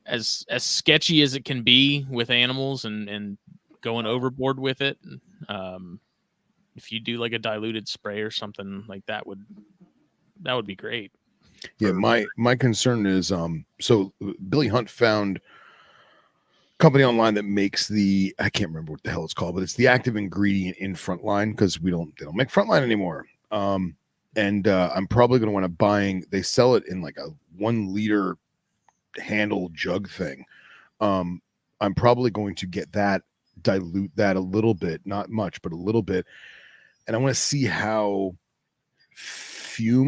as sketchy as it can be with animals and going overboard with it, if you do like a diluted spray or something like that would be great. Yeah, my concern is so Billy Hunt found a company online that makes I can't remember what the hell it's called, but it's the active ingredient in Frontline, because they don't make Frontline anymore. And I'm probably going to want to buying. They sell it in like a 1 liter handle jug thing. I'm probably going to get that, dilute that a little bit, not much, but a little bit, and I want to see how not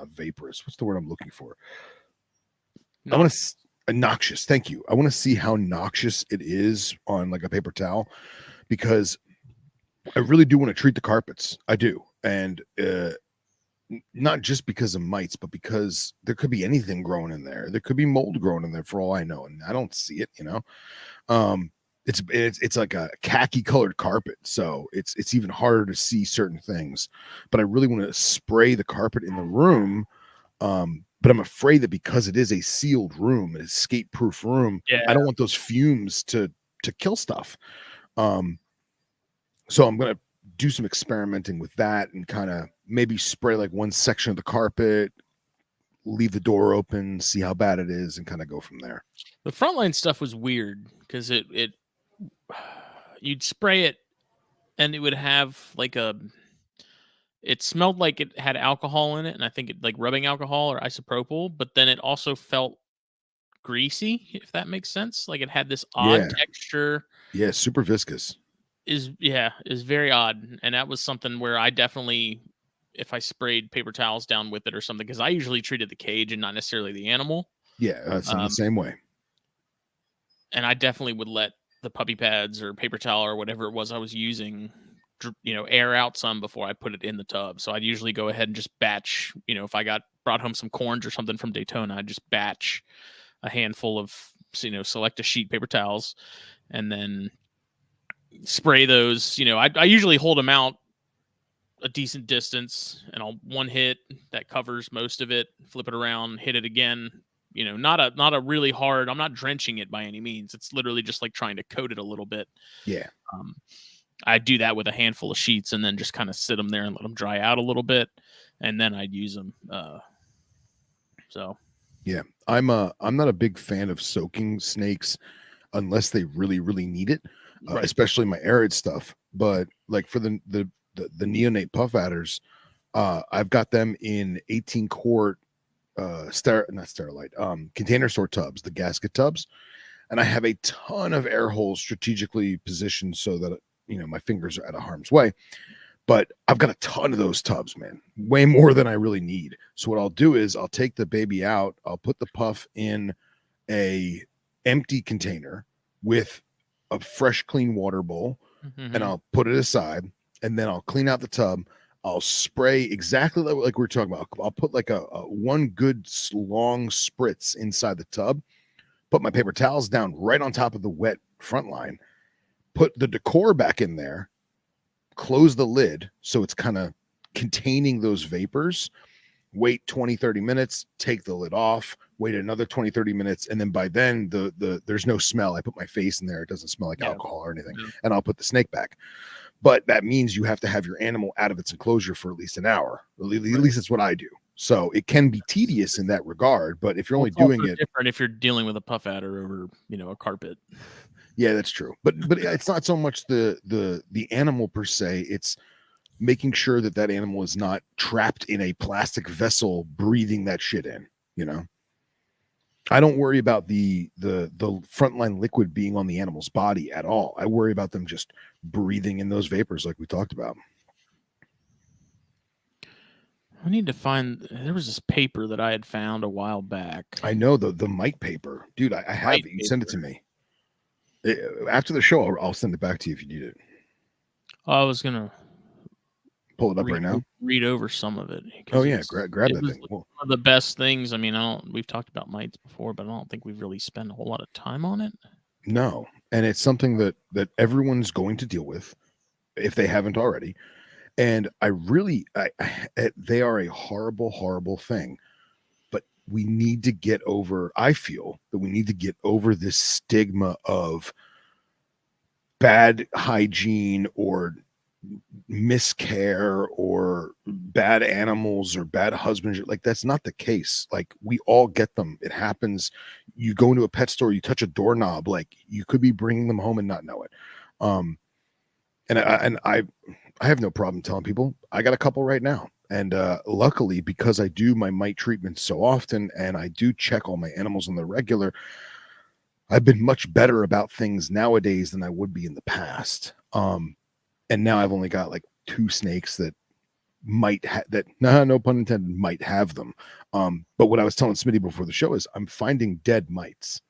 vaporous. What's the word I'm looking for? I want to noxious. Thank you. I want to see how noxious it is on like a paper towel, because I really do want to treat the carpets. I do. And not just because of mites, but because there could be anything growing in there. There could be mold growing in there for all I know, and I don't see it, It's like a khaki colored carpet, so it's even harder to see certain things. But I really want to spray the carpet in the room, but I'm afraid that because it is a sealed room, an escape proof room, I don't want those fumes to kill stuff. So I'm gonna do some experimenting with that and kind of maybe spray like one section of the carpet, leave the door open, see how bad it is, and kind of go from there. The Frontline stuff was weird because you'd spray it and it would have like it smelled like it had alcohol in it, and I think it like rubbing alcohol or isopropyl, but then it also felt greasy, if that makes sense. Like, it had this odd texture. Yeah, super viscous. Is very odd. And that was something where I definitely, if I sprayed paper towels down with it or something, because I usually treated the cage and not necessarily the animal. Yeah, it's the same way. And I definitely would let the puppy pads or paper towel or whatever it was I was using, air out some before I put it in the tub. So I'd usually go ahead and just batch, if I brought home some corns or something from Daytona, I'd just batch a handful of, select a sheet paper towels, and then spray those. I usually hold them out a decent distance, and I'll one hit that covers most of it, flip it around, hit it again. Not a really hard, I'm not drenching it by any means. It's literally just like trying to coat it a little bit. Yeah. I do that with a handful of sheets and then just kind of sit them there and let them dry out a little bit, and then I'd use them. So yeah, I'm not a big fan of soaking snakes unless they really, really need it, especially my arid stuff. but like for the neonate puff adders, I've got them in 18 quart not sterilite container store tubs, the gasket tubs, and I have a ton of air holes strategically positioned so that my fingers are out of harm's way. But I've got a ton of those tubs, man, way more than I really need. So what I'll do is I'll take the baby out, I'll put the puff in a empty container with a fresh clean water bowl, and I'll put it aside, and then I'll clean out the tub. I'll spray exactly like we were talking about. I'll put like a one good long spritz inside the tub, put my paper towels down right on top of the wet front line, put the decor back in there, close the lid so it's kind of containing those vapors, wait 20-30 minutes, take the lid off, wait another 20-30 minutes, and then by then there's no smell. I put my face in there, it doesn't smell like alcohol or anything, and I'll put the snake back. But that means you have to have your animal out of its enclosure for at least an hour. At least that's what I do. So it can be tedious in that regard, but if you're only doing it different if you're dealing with a puff adder over a carpet. Yeah, that's true. But it's not so much the animal per se. It's making sure that animal is not trapped in a plastic vessel breathing that shit in. I don't worry about the frontline liquid being on the animal's body at all. I worry about them just breathing in those vapors like we talked about. I need to find. There was this paper that I had found a while back. I know the mite paper, dude. I have it. You send it to me after the show. I'll send it back to you if you need it. I was gonna pull it up right now. Read over some of it. Oh yeah, grab that thing. One of the best things. I mean, we've talked about mites before, but I don't think we've really spent a whole lot of time on it. No, and it's something that everyone's going to deal with if they haven't already. And they are a horrible, horrible thing. But we need to get over. I feel that we need to get over this stigma of bad hygiene or miscare or bad animals or bad husbandry. Like, that's not the case. Like, we all get them. It happens. You go into a pet store, you touch a doorknob, like you could be bringing them home and not know it. And I have no problem telling people I got a couple right now. And luckily, because I do my mite treatments so often and I do check all my animals on the regular, I've been much better about things nowadays than I would be in the past. And now I've only got like 2 snakes that might no pun intended, might have them. But what I was telling Smitty before the show is I'm finding dead mites.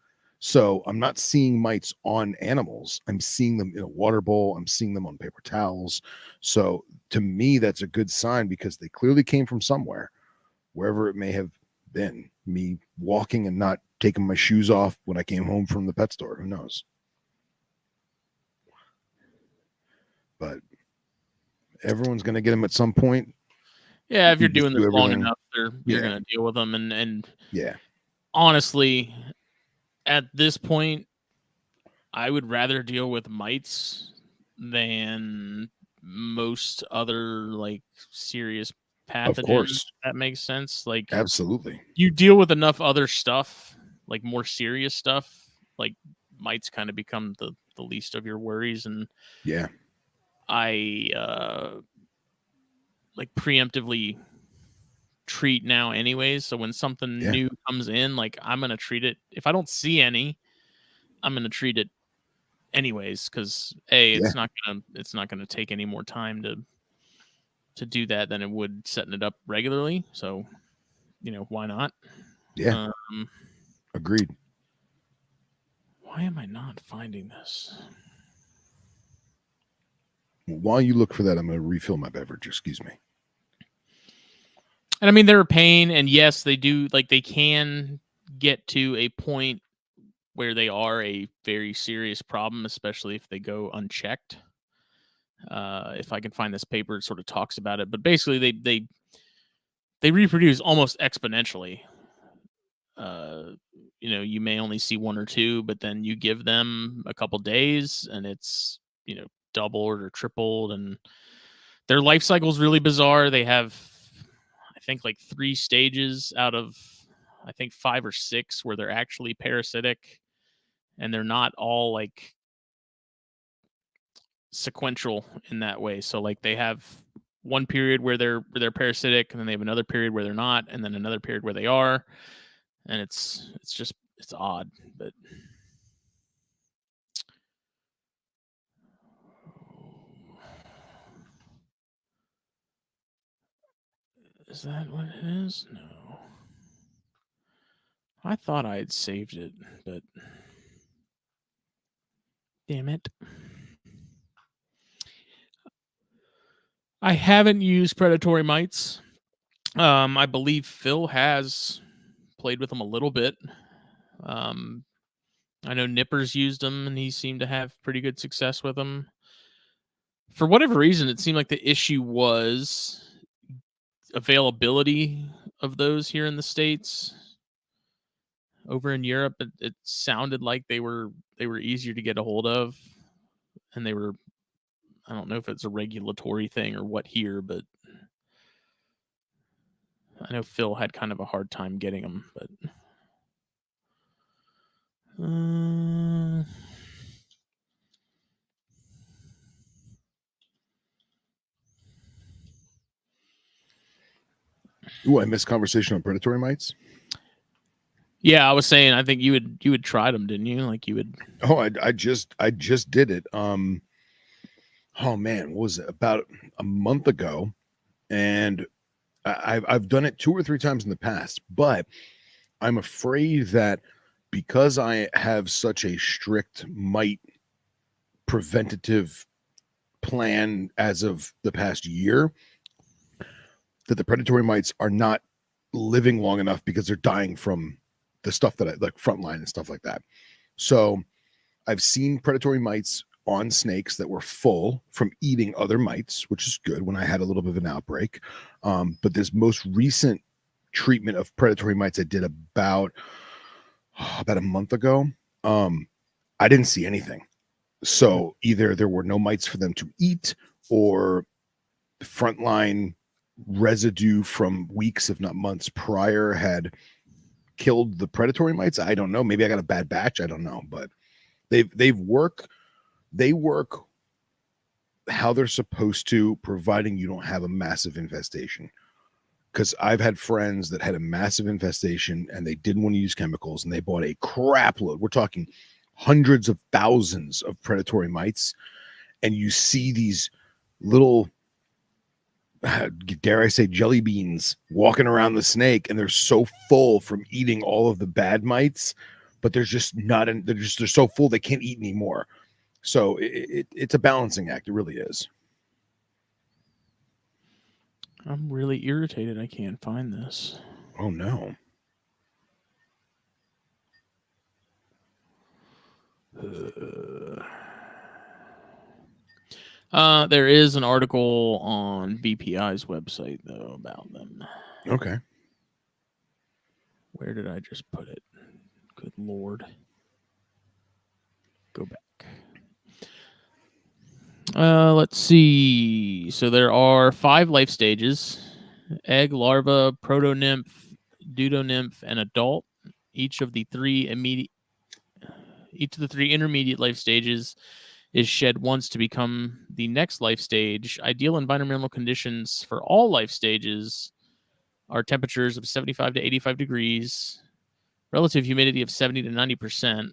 So I'm not seeing mites on animals. I'm seeing them in a water bowl. I'm seeing them on paper towels. So to me, that's a good sign because they clearly came from somewhere, wherever it may have been. Me walking and not taking my shoes off when I came home from the pet store. Who knows? But everyone's going to get them at some point. Yeah, if you're doing this long enough, you're going to deal with them. And yeah, honestly, at this point, I would rather deal with mites than most other like serious pathogens. Of course, that makes sense. Like, absolutely, you deal with enough other stuff, like more serious stuff. Like, mites kind of become the least of your worries. And yeah, I like preemptively treat now anyways. So when something new comes in, like, I'm gonna treat it. If I don't see any, I'm gonna treat it anyways, because it's not gonna take any more time to do that than it would setting it up regularly. So why not? Yeah. Agreed. Why am I not finding this? While you look for that, I'm going to refill my beverage. Excuse me. And I mean, they're a pain, and yes, they do. Like, they can get to a point where they are a very serious problem, especially if they go unchecked. If I can find this paper, it sort of talks about it, but basically, they reproduce almost exponentially. You may only see 1 or 2, but then you give them a couple days, and it's doubled or tripled, and their life cycle is really bizarre. They have, I think, like 3 stages out of, I think, 5 or 6 where they're actually parasitic, and they're not all like sequential in that way. So like they have one period where they're parasitic, and then they have another period where they're not, and then another period where they are, and it's odd, but is that what it is? No. I thought I had saved it, but damn it. I haven't used predatory mites. I believe Phil has played with them a little bit. I know Nippers used them, and he seemed to have pretty good success with them. For whatever reason, it seemed like the issue was availability of those here in the States. Over in Europe, it sounded like they were easier to get a hold of, and they were, I don't know if it's a regulatory thing or what here, but I know Phil had kind of a hard time getting them, but Ooh, I missed conversation on predatory mites. yeah, I was saying, I think you had tried them, didn't you? Like you would. Oh, I just did it. Oh man, what was it, about a month ago, and I've done it 2 or 3 times in the past, but I'm afraid that because I have such a strict mite preventative plan as of the past year, that the predatory mites are not living long enough because they're dying from the stuff that I like, frontline and stuff like that. So I've seen predatory mites on snakes that were full from eating other mites, which is good when I had a little bit of an outbreak. But this most recent treatment of predatory mites I did about a month ago, I didn't see anything. So either there were no mites for them to eat, or frontline residue from weeks, if not months prior, had killed the predatory mites. I don't know. Maybe I got a bad batch. I don't know. But they work how they're supposed to, providing you don't have a massive infestation. Because I've had friends that had a massive infestation and they didn't want to use chemicals, and they bought a crap load. We're talking hundreds of thousands of predatory mites, and you see these little, dare I say, jelly beans walking around the snake, and they're so full from eating all of the bad mites, but they're just not in, they're so full they can't eat anymore. So it's a balancing act. It really is. I'm really irritated. I can't find this. Oh no. There is an article on BPI's website though about them. Okay. Where did I just put it? Good Lord. Go back. Let's see. So there are 5 life stages: egg, larva, proto-nymph, pseudo-nymph, and adult. Each of the 3 intermediate life stages is shed once to become the next life stage. Ideal environmental conditions for all life stages are temperatures of 75 to 85 degrees, relative humidity of 70 to 90%,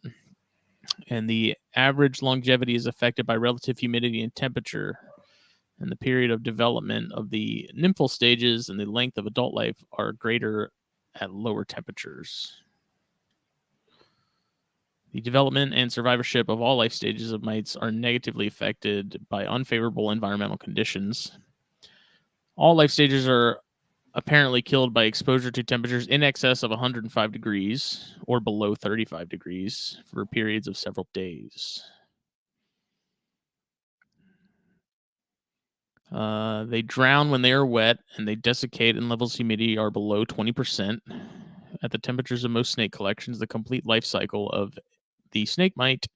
and the average longevity is affected by relative humidity and temperature. And the period of development of the nymphal stages and the length of adult life are greater at lower temperatures. The development and survivorship of all life stages of mites are negatively affected by unfavorable environmental conditions. All life stages are apparently killed by exposure to temperatures in excess of 105 degrees or below 35 degrees for periods of several days. They drown when they are wet, and they desiccate and levels of humidity are below 20%. At the temperatures of most snake collections, the complete life cycle of the snake mite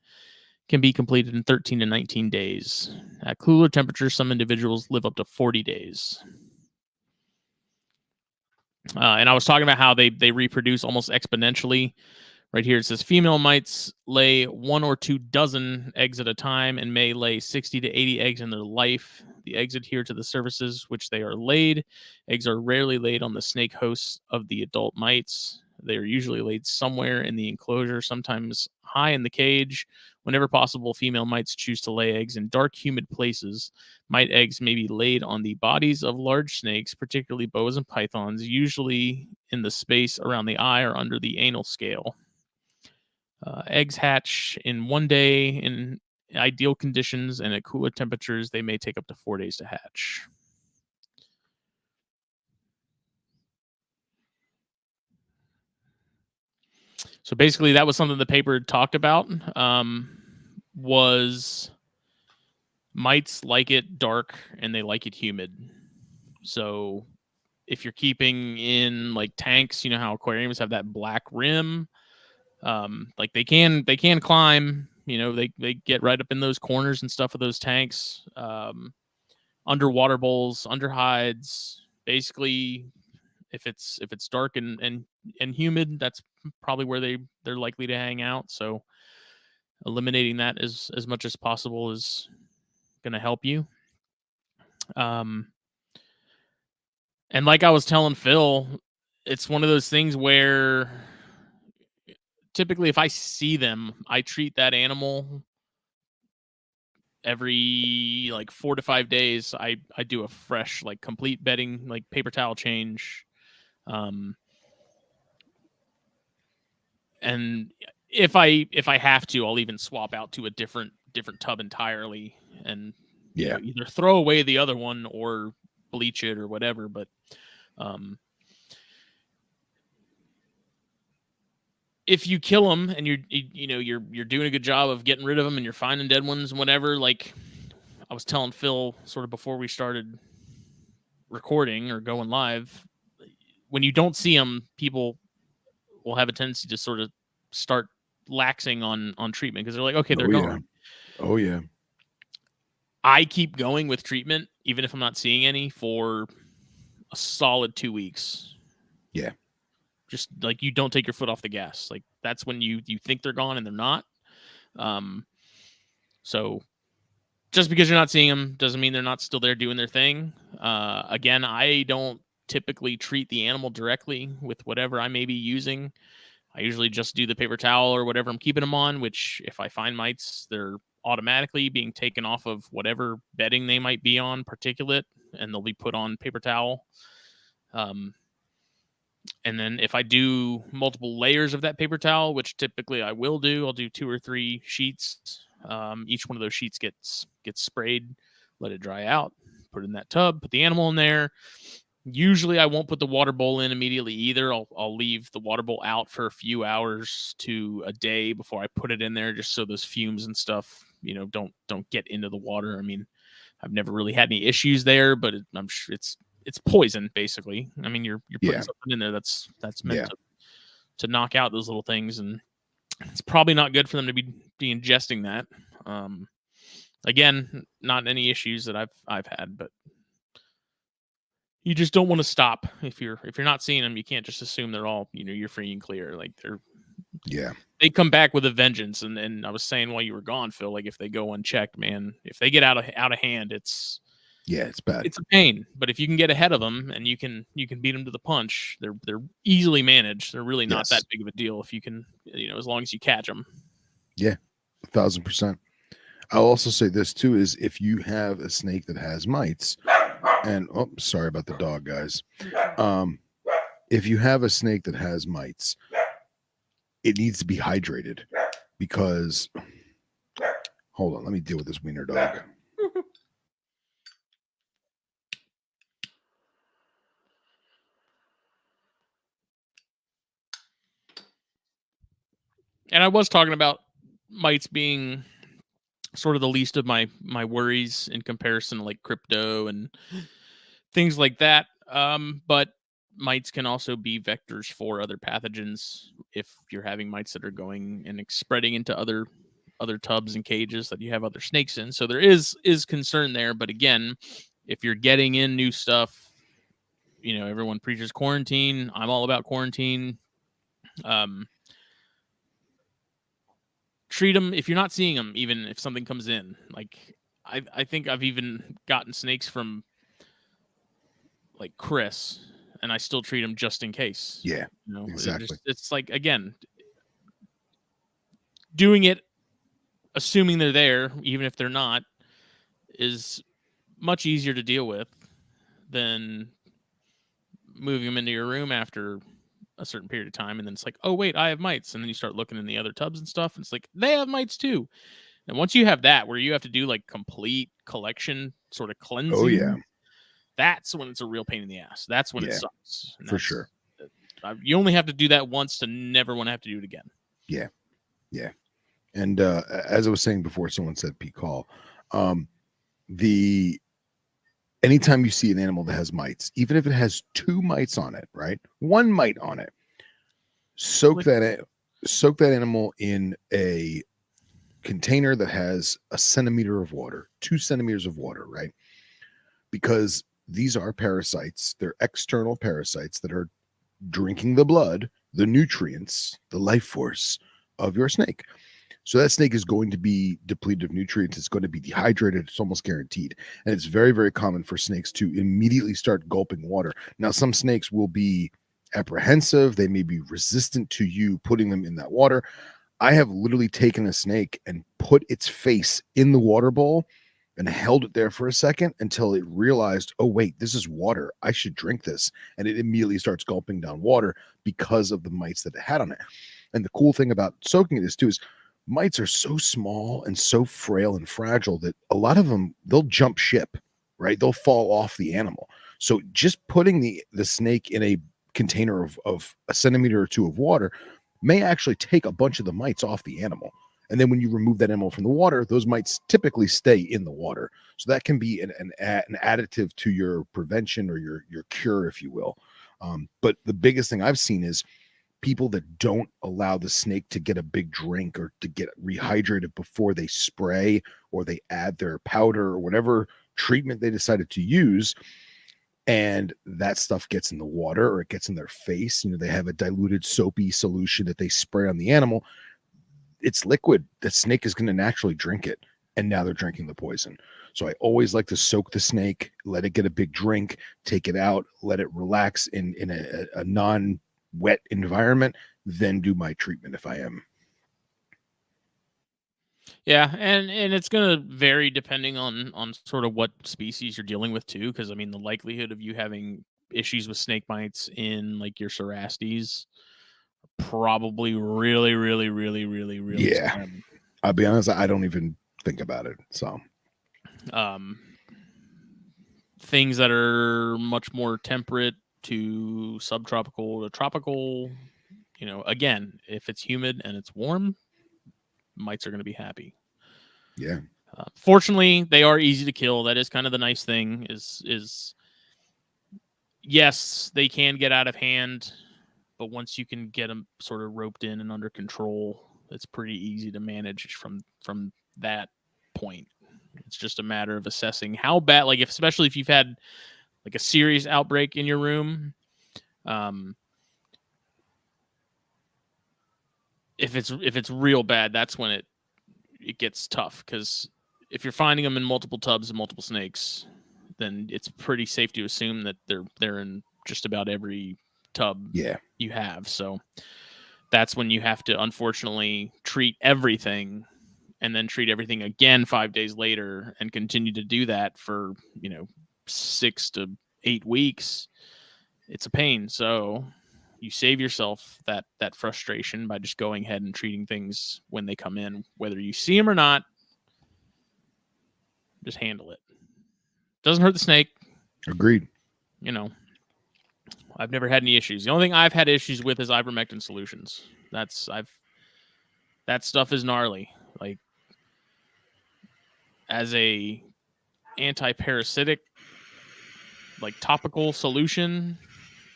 can be completed in 13 to 19 days. At cooler temperatures, some individuals live up to 40 days. And I was talking about how they reproduce almost exponentially Right here it says female mites lay 1 or 2 dozen eggs at a time and may lay 60 to 80 eggs in their life. The eggs adhere to the surfaces which they are laid. Eggs are rarely laid on the snake hosts of the adult mites. They are usually laid somewhere in the enclosure, sometimes high in the cage. Whenever possible, female mites choose to lay eggs in dark, humid places. Mite eggs may be laid on the bodies of large snakes, particularly boas and pythons, usually in the space around the eye or under the anal scale. Eggs hatch in 1 day in ideal conditions, and at cooler temperatures, they may take up to 4 days to hatch. So basically, that was something the paper talked about. Was mites like it dark and they like it humid. So if you're keeping in like tanks, you know how aquariums have that black rim. Like they can climb, you know, they get right up in those corners and stuff of those tanks, under water bowls, under hides. Basically, if it's dark and humid, that's probably where they're likely to hang out. So eliminating that as much as possible is going to help you. And like I was telling Phil, it's one of those things where typically if I see them, I treat that animal every like 4 to 5 days. I do a fresh, like, complete bedding, like paper towel change. And if I have to, I'll even swap out to a different tub entirely, and you know, either throw away the other one or bleach it or whatever. But if you kill them and you're doing a good job of getting rid of them and you're finding dead ones and whatever, like I was telling Phil sort of before we started recording or going live, when you don't see them, people will have a tendency to sort of start laxing on treatment because they're like, okay, they're gone. Oh yeah. I keep going with treatment even if I'm not seeing any for a solid 2 weeks. Yeah. Just like you don't take your foot off the gas. Like that's when you think they're gone and they're not. So just because you're not seeing them doesn't mean they're not still there doing their thing. Again, I don't typically treat the animal directly with whatever I may be using. I usually just do the paper towel or whatever I'm keeping them on, which if I find mites, they're automatically being taken off of whatever bedding they might be on, particulate, and they'll be put on paper towel. And then if I do multiple layers of that paper towel, which typically I will do, I'll do 2 or 3 sheets. Each one of those sheets gets sprayed, let it dry out, put it in that tub, put the animal in there. Usually I won't put the water bowl in immediately either. I'll leave the water bowl out for a few hours to a day before I put it in there, just so those fumes and stuff, you know, don't get into the water. I mean, I've never really had any issues there, but I'm sure it's poison basically. I mean, you're putting something in there that's meant to knock out those little things, and it's probably not good for them to be ingesting that. Again, not any issues that I've had, but you just don't want to stop. If you're not seeing them, you can't just assume they're all, you know, you're free and clear. Like they come back with a vengeance. And I was saying while you were gone, Phil, like if they go unchecked, man, if they get out of hand, it's bad. It's a pain. But if you can get ahead of them and you can beat them to the punch, they're easily managed. They're really not that big of a deal if you can, you know, as long as you catch them. Yeah, 1,000%. I'll also say this too, is if you have a snake that has mites, and sorry about the dog, guys. If you have a snake that has mites, it needs to be hydrated, because hold on, let me deal with this wiener dog. And I was talking about mites being sort of the least of my worries in comparison to like crypto and things like that. But mites can also be vectors for other pathogens if you're having mites that are going and spreading into other tubs and cages that you have other snakes in. So there is concern there. But again, if you're getting in new stuff, you know, everyone preaches quarantine. I'm all about quarantine. treat them if you're not seeing them. Even if something comes in, like I think I've even gotten snakes from like Chris, and I still treat them just in case. Yeah, You know, exactly. it's like, again, doing it assuming they're there, even if they're not, is much easier to deal with than moving them into your room after a certain period of time, and then it's like, oh wait, I have mites, and then you start looking in the other tubs and stuff, and it's like they have mites too. And once you have that, where you have to do like complete collection sort of Oh yeah, cleansing, that's when it's a real pain in the ass. That's when it Yeah, sucks. And for sure. You only have to do that once to never want to have to do it again. Yeah, yeah. And as I was saying before, someone said peak call. The anytime you see an animal that has mites, even if it has 2 mites on it, right? 1 mite on it, soak that animal in a container that has a centimeter of water, 2 centimeters of water, right? Because these are parasites. They're external parasites that are drinking the blood, the nutrients, the life force of your snake. So that snake is going to be depleted of nutrients. It's going to be dehydrated. It's almost guaranteed. And it's very, very common for snakes to immediately start gulping water. Now, some snakes will be apprehensive. They may be resistant to you putting them in that water. I have literally taken a snake and put its face in the water bowl and held it there for a second until it realized, oh, wait, this is water. I should drink this. And it immediately starts gulping down water because of the mites that it had on it. And the cool thing about soaking it is, too, is mites are so small and so frail and fragile that a lot of them, they'll jump ship, right? They'll fall off the animal. So just putting the snake in a container of a centimeter or 2 of water may actually take a bunch of the mites off the animal. And then when you remove that animal from the water, those mites typically stay in the water. So that can be an additive to your prevention or your cure, if you will. But the biggest thing I've seen is people that don't allow the snake to get a big drink or to get rehydrated before they spray or they add their powder or whatever treatment they decided to use. And that stuff gets in the water or it gets in their face. You know, they have a diluted soapy solution that they spray on the animal. It's liquid. The snake is going to naturally drink it. And now they're drinking the poison. So I always like to soak the snake, let it get a big drink, take it out, let it relax in a non-wet environment, then do my treatment if I am. Yeah, and it's gonna vary depending on sort of what species you're dealing with too, because I mean the likelihood of you having issues with snake bites in like your Cerastes probably really, really, really, really, really Yeah. slim. I'll be honest, I don't even think about it. So things that are much more temperate to subtropical to tropical, you know, again, if it's humid and it's warm, mites are going to be happy. yeah. Fortunately, they are easy to kill. That is kind of the nice thing. Is yes, they can get out of hand, but once you can get them sort of roped in and under control, it's pretty easy to manage from that point. It's just a matter of assessing how bad, like especially if you've had like a serious outbreak in your room. If it's real bad, that's when it gets tough, because if you're finding them in multiple tubs and multiple snakes, then it's pretty safe to assume that they're in just about every tub you have. So that's when you have to unfortunately treat everything and then treat everything again 5 days later and continue to do that for, 6 to 8 weeks. It's a pain. So you save yourself that frustration by just going ahead and treating things when they come in, whether you see them or not. Just handle it. Doesn't hurt the snake. Agreed. I've never had any issues. The only thing I've had issues with is ivermectin solutions. That stuff is gnarly. Like, as a anti-parasitic, like topical solution,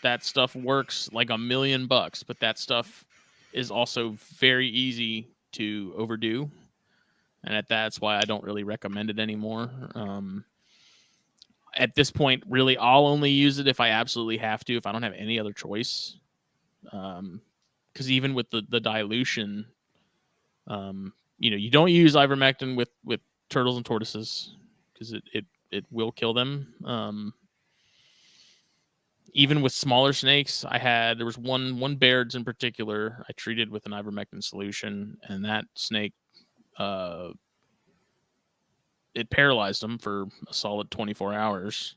that stuff works like $1,000,000, but that stuff is also very easy to overdo. And that's why I don't really recommend it anymore. At this point, really, I'll only use it if I absolutely have to, if I don't have any other choice. Because even with the dilution, you don't use ivermectin with turtles and tortoises because it will kill them. Even with smaller snakes, there was one Baird's in particular I treated with an ivermectin solution, and that snake, it paralyzed him for a solid 24 hours.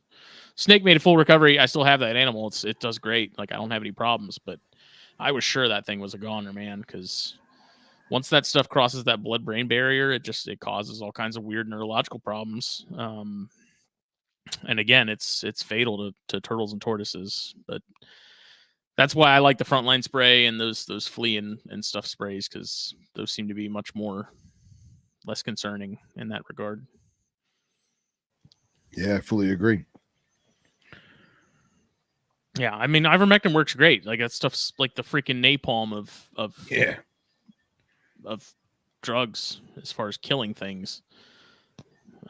Snake made a full recovery. I still have that animal. It does great. Like, I don't have any problems, but I was sure that thing was a goner, man, because once that stuff crosses that blood-brain barrier, it causes all kinds of weird neurological problems. And again, it's fatal to turtles and tortoises. But that's why I like the frontline spray and those flea and stuff sprays, because those seem to be much less concerning in that regard. Yeah, I fully agree. Yeah, I mean, ivermectin works great. Like, that stuff's like the freaking napalm of drugs as far as killing things.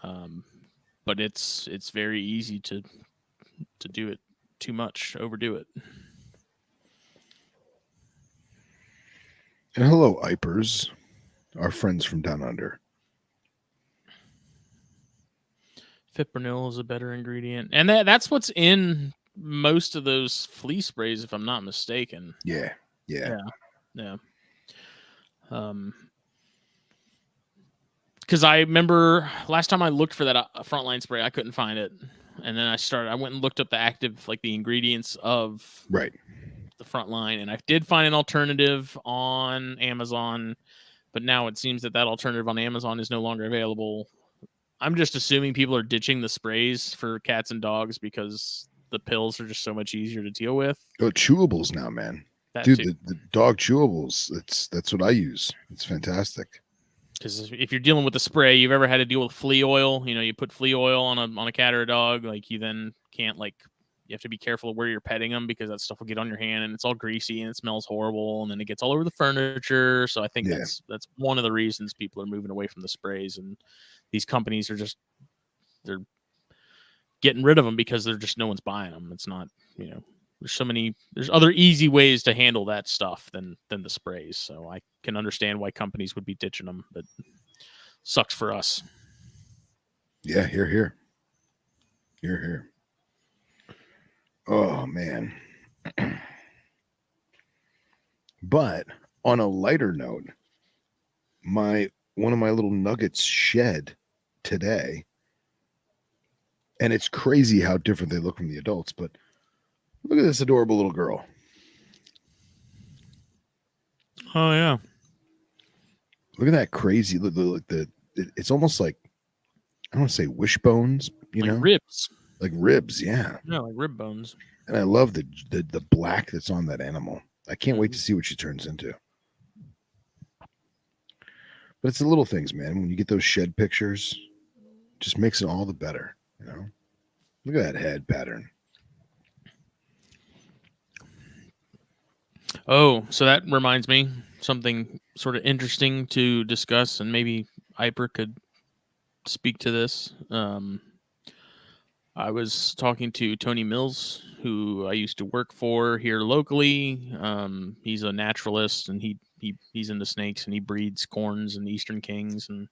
But it's very easy to do it too much, overdo it. And hello, Ipers, our friends from down under. Fipronil is a better ingredient, and that's what's in most of those flea sprays, if I'm not mistaken. Yeah. Because I remember last time I looked for that frontline spray, I couldn't find it, and then I went and looked up the ingredients of Right. the frontline, and I did find an alternative on Amazon, but now it seems that alternative on Amazon is no longer available. I'm just assuming people are ditching the sprays for cats and dogs because the pills are just so much easier to deal with. Oh, chewables now, man. Dude, the dog chewables, that's what I use. It's fantastic. Because if you're dealing with the spray, you've ever had to deal with flea oil, you put flea oil on a cat or a dog, like, you then can't, like, you have to be careful of where you're petting them because that stuff will get on your hand and it's all greasy and it smells horrible, and then it gets all over the furniture. So I think that's one of the reasons people are moving away from the sprays, and these companies are they're getting rid of them because no one's buying them. It's not, there's other easy ways to handle that stuff than the sprays. So I can understand why companies would be ditching them, but sucks for us. Yeah, here. Oh, man. But on a lighter note, one of my little nuggets shed today, and it's crazy how different they look from the adults, but look at this adorable little girl. Oh, yeah. Look at that crazy, it's almost like, I don't want to say wishbones, ribs. Like ribs, yeah. No, like rib bones. And I love the black that's on that animal. I can't wait to see what she turns into. But it's the little things, man. When you get those shed pictures, just makes it all the better, Look at that head pattern. Oh, so that reminds me something sort of interesting to discuss, and maybe Iper could speak to this. I was talking to Tony Mills, who I used to work for here locally. He's a naturalist, and he's into snakes, and he breeds corns and eastern kings, and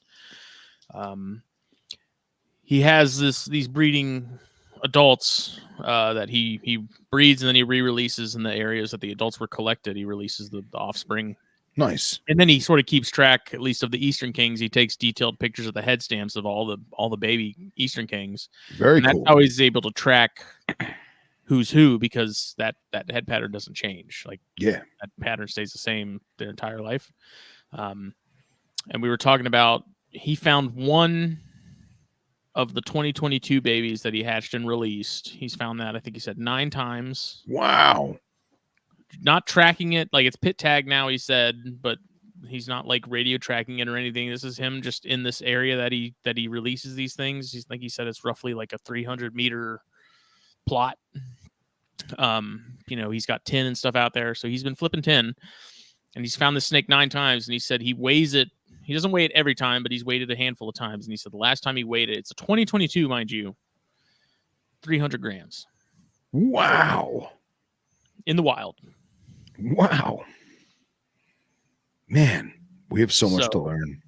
he has these breeding adults that he breeds, and then he re-releases in the areas that the adults were collected. He releases the offspring. Nice. And then he sort of keeps track, at least of the Eastern Kings. He takes detailed pictures of the head stamps of all the baby Eastern Kings. Very cool. That's how he's able to track who's who, because that head pattern doesn't change. Like, that pattern stays the same their entire life. And we were talking about, he found one of the 2022 babies that he hatched and released. He's found that, I think he said, 9 times. Wow. Not tracking it, like, it's pit tag now, he said, but he's not like radio tracking it or anything. This is him just in this area that he releases these things. He's, like he said, it's roughly like a 300-meter plot. He's got tin and stuff out there, so he's been flipping tin, and he's found this snake 9 times, and he said he weighs it. He doesn't weigh it every time, but he's weighed it a handful of times, and he said the last time he weighed it, it's a 2022, mind you, 300 grams. Wow. In the wild. Wow. Man, we have so much to learn.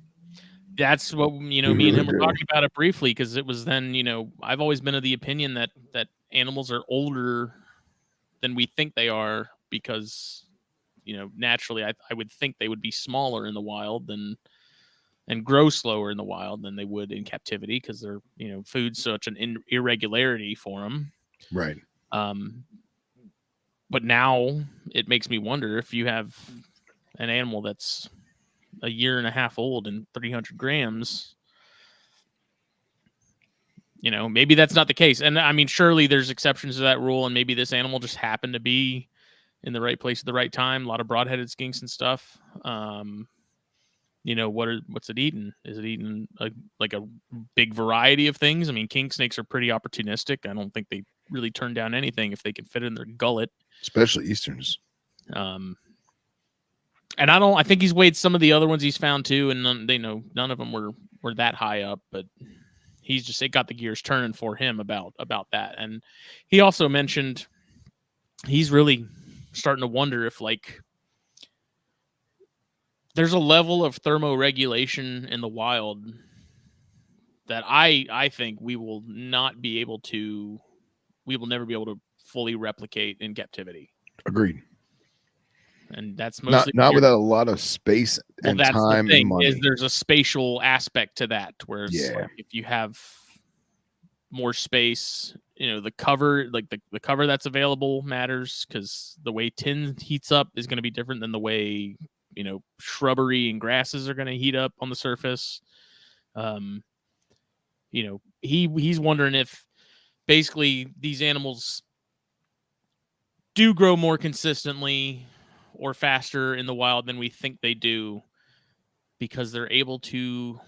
that's what, me and him were talking about it briefly, because it was then, I've always been of the opinion that animals are older than we think they are, because naturally I would think they would be smaller in the wild and grow slower in the wild than they would in captivity, because they're food's such an irregularity for them. Right. But now it makes me wonder, if you have an animal that's a year and a half old and 300 grams, maybe that's not the case. And I mean, surely there's exceptions to that rule, and maybe this animal just happened to be in the right place at the right time. A lot of broad-headed skinks and stuff. What's it eating? Is it eating like a big variety of things? I mean, king snakes are pretty opportunistic. I don't think they really turn down anything if they can fit in their gullet, especially Easterns. And I think he's weighed some of the other ones he's found too, and none of them were that high up, but it got the gears turning for him about that. And he also mentioned he's really starting to wonder if, like, there's a level of thermoregulation in the wild that I think we will never be able to fully replicate in captivity. Agreed. And that's mostly not without a lot of space and time the thing, and money. is there's a spatial aspect to that, where it's like, if you have more space, the cover, like the cover that's available matters, because the way tin heats up is going to be different than the way shrubbery and grasses are going to heat up on the surface. He's wondering if basically these animals do grow more consistently or faster in the wild than we think they do, because they're able to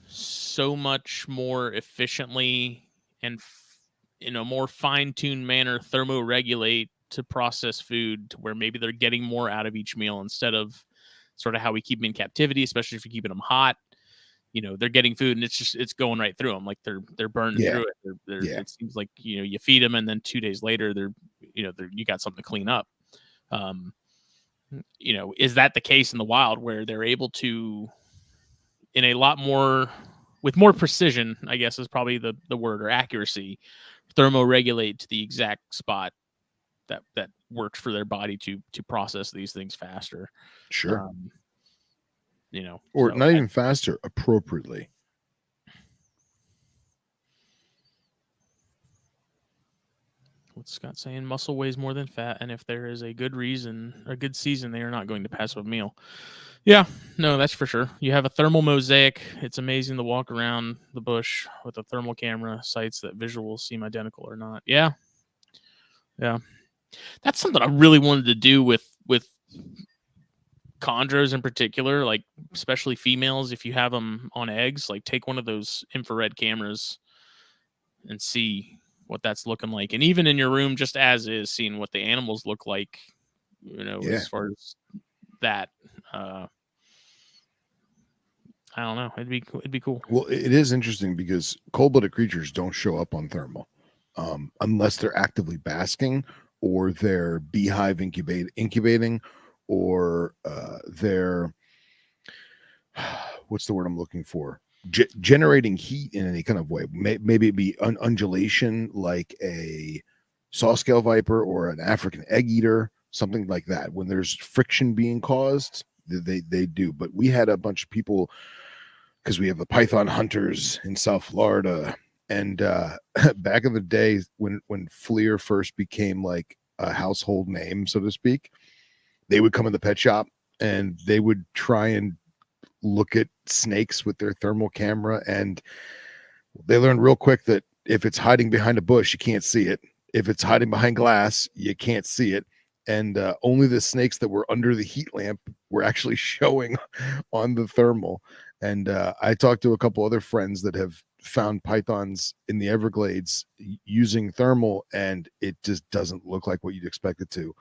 so much more efficiently and in a more fine-tuned manner thermoregulate to process food, to where maybe they're getting more out of each meal, instead of sort of how we keep them in captivity, especially if you're keeping them hot. They're getting food and it's going right through them, like they're burning through it. It seems like you feed them, and then 2 days later you got something to clean up. Is that the case in the wild, where they're able to, in a lot more, with more precision, I guess is probably the word, or accuracy, thermoregulate to the exact spot that works for their body to process these things faster? Sure. Or not even faster, appropriately. What's Scott saying? Muscle weighs more than fat, and if there is a good season, they are not going to pass up a meal. Yeah, no, that's for sure. You have a thermal mosaic. It's amazing to walk around the bush with a thermal camera, sites that visuals seem identical or not. Yeah. That's something I really wanted to do with chondros in particular, like especially females. If you have them on eggs, like take one of those infrared cameras and see what that's looking like. And even in your room, just as is, seeing what the animals look like, as far as that. I don't know. It'd be cool. Well, it is interesting, because cold-blooded creatures don't show up on thermal unless they're actively basking, or they're beehive incubating, or they're what's the word I'm looking for? Generating heat in any kind of way. Maybe it be an undulation, like a saw-scale viper or an African egg eater, something like that. When there's friction being caused, they do. But we had a bunch of people, because we have the python hunters in South Florida, and back in the day when FLIR first became like a household name, so to speak, they would come in the pet shop and they would try and look at snakes with their thermal camera, and they learned real quick that if it's hiding behind a bush, you can't see it. If it's hiding behind glass, you can't see it. And only the snakes that were under the heat lamp were actually showing on the thermal. And I talked to a couple other friends that have found pythons in the Everglades using thermal, and it just doesn't look like what you'd expect it to.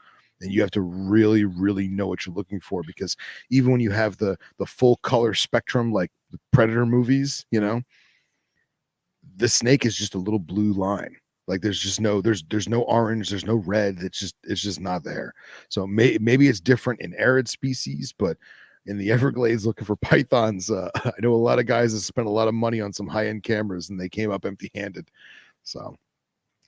And you have to really, really know what you're looking for, because even when you have the full color spectrum, like the Predator movies, the snake is just a little blue line. Like there's no orange, there's no red. It's just not there. So maybe it's different in arid species, but in the Everglades looking for pythons. I know a lot of guys that spent a lot of money on some high-end cameras and they came up empty-handed. So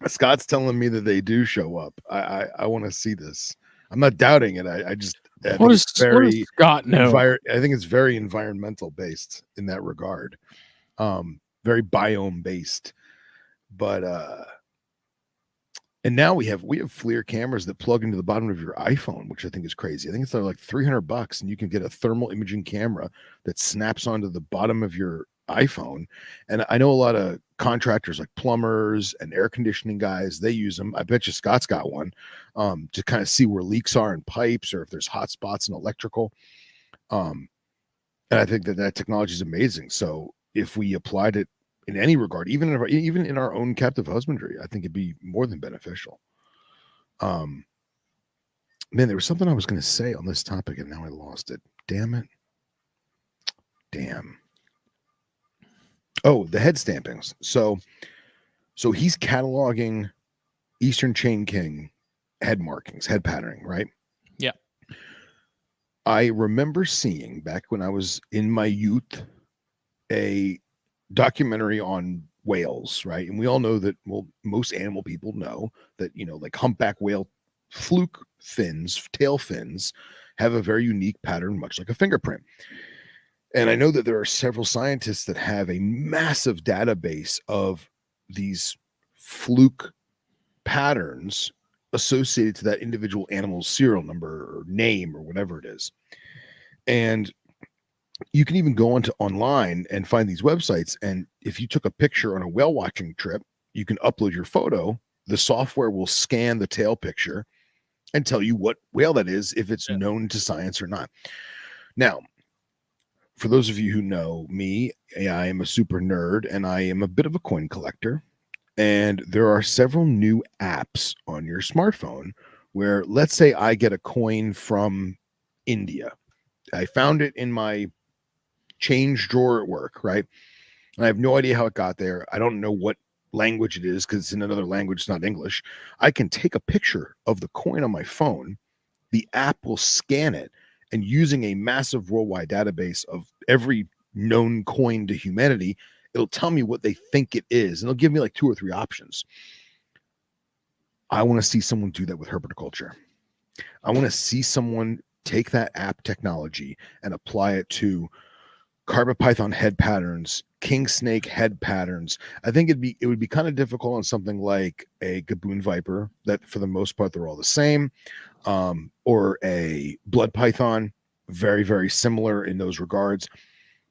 Scott's telling me that they do show up. I want to see this. I'm not doubting it. I think it's what does Scott know? I think it's very environmental based in that regard. Very biome based. But and now we have FLIR cameras that plug into the bottom of your iPhone, which I think is crazy. I think it's like $300 and you can get a thermal imaging camera that snaps onto the bottom of your iPhone. And I know a lot of contractors like plumbers and air conditioning guys, they use them. I bet you Scott's got one to kind of see where leaks are in pipes or if there's hot spots in electrical. And I think that technology is amazing. So if we applied it in any regard, even in our own captive husbandry, I think it'd be more than beneficial. Man, there was something I was going to say on this topic and now I lost it. Damn it. Damn. Oh, the head stampings. So he's cataloging Eastern Chain King head markings, head patterning, right? Yeah. I remember seeing back when I was in my youth a documentary on whales, right? And we all know that, well, most animal people know that, like humpback whale fluke fins, tail fins have a very unique pattern, much like a fingerprint. And I know that there are several scientists that have a massive database of these fluke patterns associated to that individual animal's serial number or name or whatever it is. And you can even go online and find these websites. And if you took a picture on a whale watching trip, you can upload your photo. The software will scan the tail picture and tell you what whale that is, if it's known to science or not. Now, for those of you who know me, I am a super nerd and I am a bit of a coin collector. And there are several new apps on your smartphone where, let's say I get a coin from India. I found it in my change drawer at work, right? And I have no idea how it got there. I don't know what language it is because it's in another language, it's not English. I can take a picture of the coin on my phone. The app will scan it, and using a massive worldwide database of every known coin to humanity, it'll tell me what they think it is, and it'll give me like 2 or 3 options. I want to see someone do that with herpetoculture. I want to see someone take that app technology and apply it to carpet python head patterns, king snake head patterns. I think it would be kind of difficult on something like a gaboon viper that for the most part they're all the same, or a blood python, very, very similar in those regards.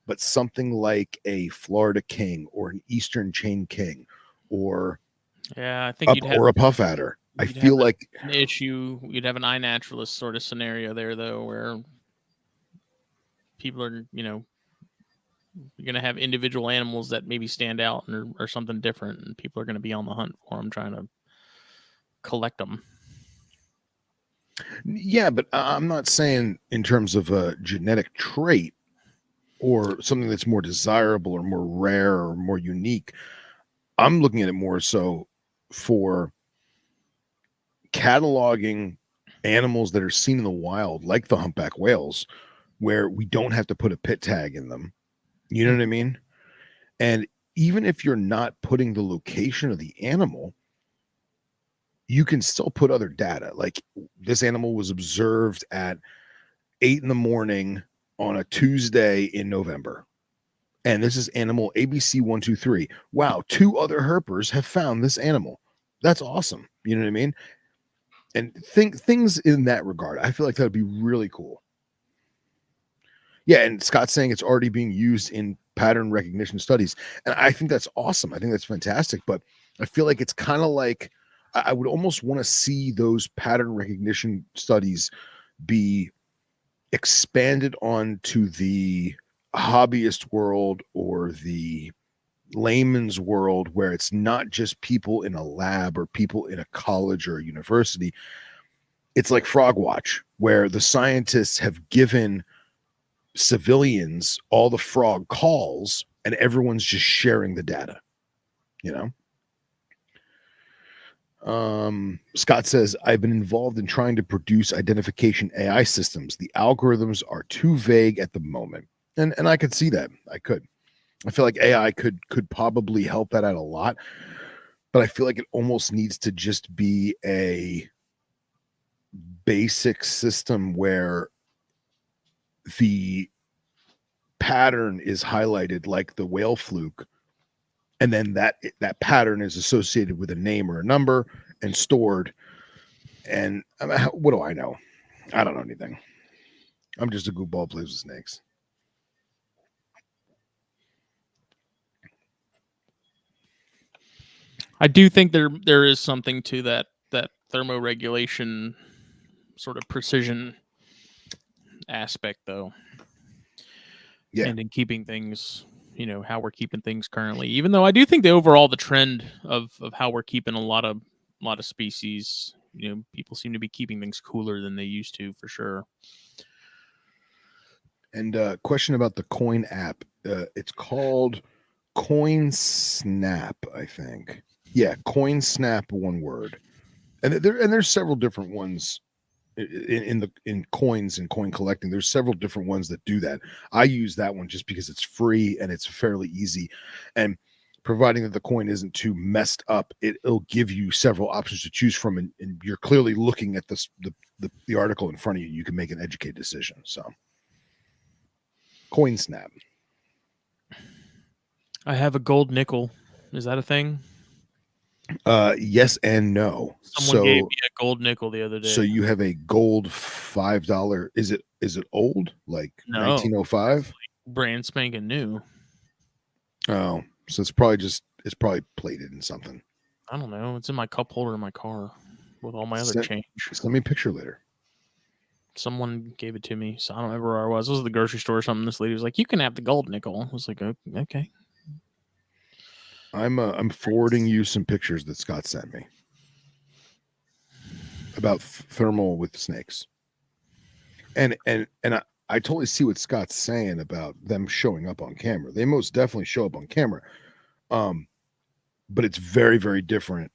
But something like a Florida king or an Eastern Chain King or I think a puff adder. I feel like an issue. You'd have an iNaturalist sort of scenario there, though, where people are, you're going to have individual animals that maybe stand out or something different, and people are going to be on the hunt for them, trying to collect them. Yeah, but I'm not saying in terms of a genetic trait or something that's more desirable or more rare or more unique. I'm looking at it more so for cataloging animals that are seen in the wild, like the humpback whales, where we don't have to put a pit tag in them. You know what I mean? And even if you're not putting the location of the animal, you can still put other data. Like this animal was observed at 8 a.m. on a Tuesday in November. And this is animal ABC123. Wow, 2 other herpers have found this animal. That's awesome. You know what I mean? And things in that regard, I feel like that would be really cool. Yeah, and Scott's saying it's already being used in pattern recognition studies. And I think that's awesome. I think that's fantastic. But I feel like it's kind of like I would almost want to see those pattern recognition studies be expanded onto the hobbyist world or the layman's world, where it's not just people in a lab or people in a college or a university. It's like Frog Watch, where the scientists have given civilians all the frog calls and everyone's just sharing the data, you know? Scott says, I've been involved in trying to produce identification AI systems. The algorithms are too vague at the moment. And I could see that. I feel like AI could probably help that out a lot, but I feel like it almost needs to just be a basic system where the pattern is highlighted like the whale fluke, and then that pattern is associated with a name or a number and stored. And what do I know? I don't know anything. I'm just a goofball plays with snakes. I do think there is something to that thermoregulation sort of precision aspect, though. Yeah. And in keeping things, how we're keeping things currently. Even though I do think the trend of how we're keeping a lot of species, people seem to be keeping things cooler than they used to, for sure. And question about the coin app. It's called Coin Snap, I think. Yeah, Coin Snap, one word. And there's several different ones in coins and coin collecting. There's several different ones that do that. I use that one just because it's free and it's fairly easy, and providing that the coin isn't too messed up, it'll give you several options to choose from, and you're clearly looking at the article in front of you. You can make an educated decision. So Coin Snap. I have a gold nickel. Is that a thing? Yes and no. Someone gave me a gold nickel the other day. So you have a gold $5. Is it old? Like 1905? Like brand spanking new. Oh, so it's probably plated in something. I don't know. It's in my cup holder in my car with all my other change. Send me a picture later. Someone gave it to me, so I don't remember where I was. It was at the grocery store or something. This lady was like, "You can have the gold nickel." I was like, "Okay." I'm forwarding you some pictures that Scott sent me about thermal with snakes, and I totally see what Scott's saying about them showing up on camera. They most definitely show up on camera, but it's very, very different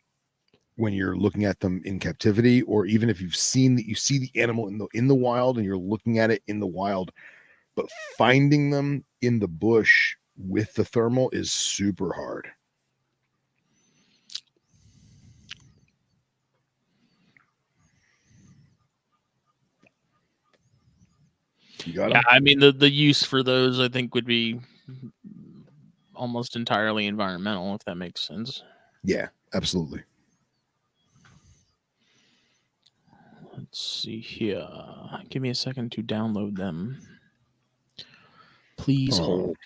when you're looking at them in captivity, or even if you see the animal in the wild and you're looking at it in the wild. But finding them in the bush with the thermal is super hard. You got I mean, the use for those, I think, would be almost entirely environmental, if that makes sense. Yeah, absolutely. Let's see here. Give me a second to download them. Please hold.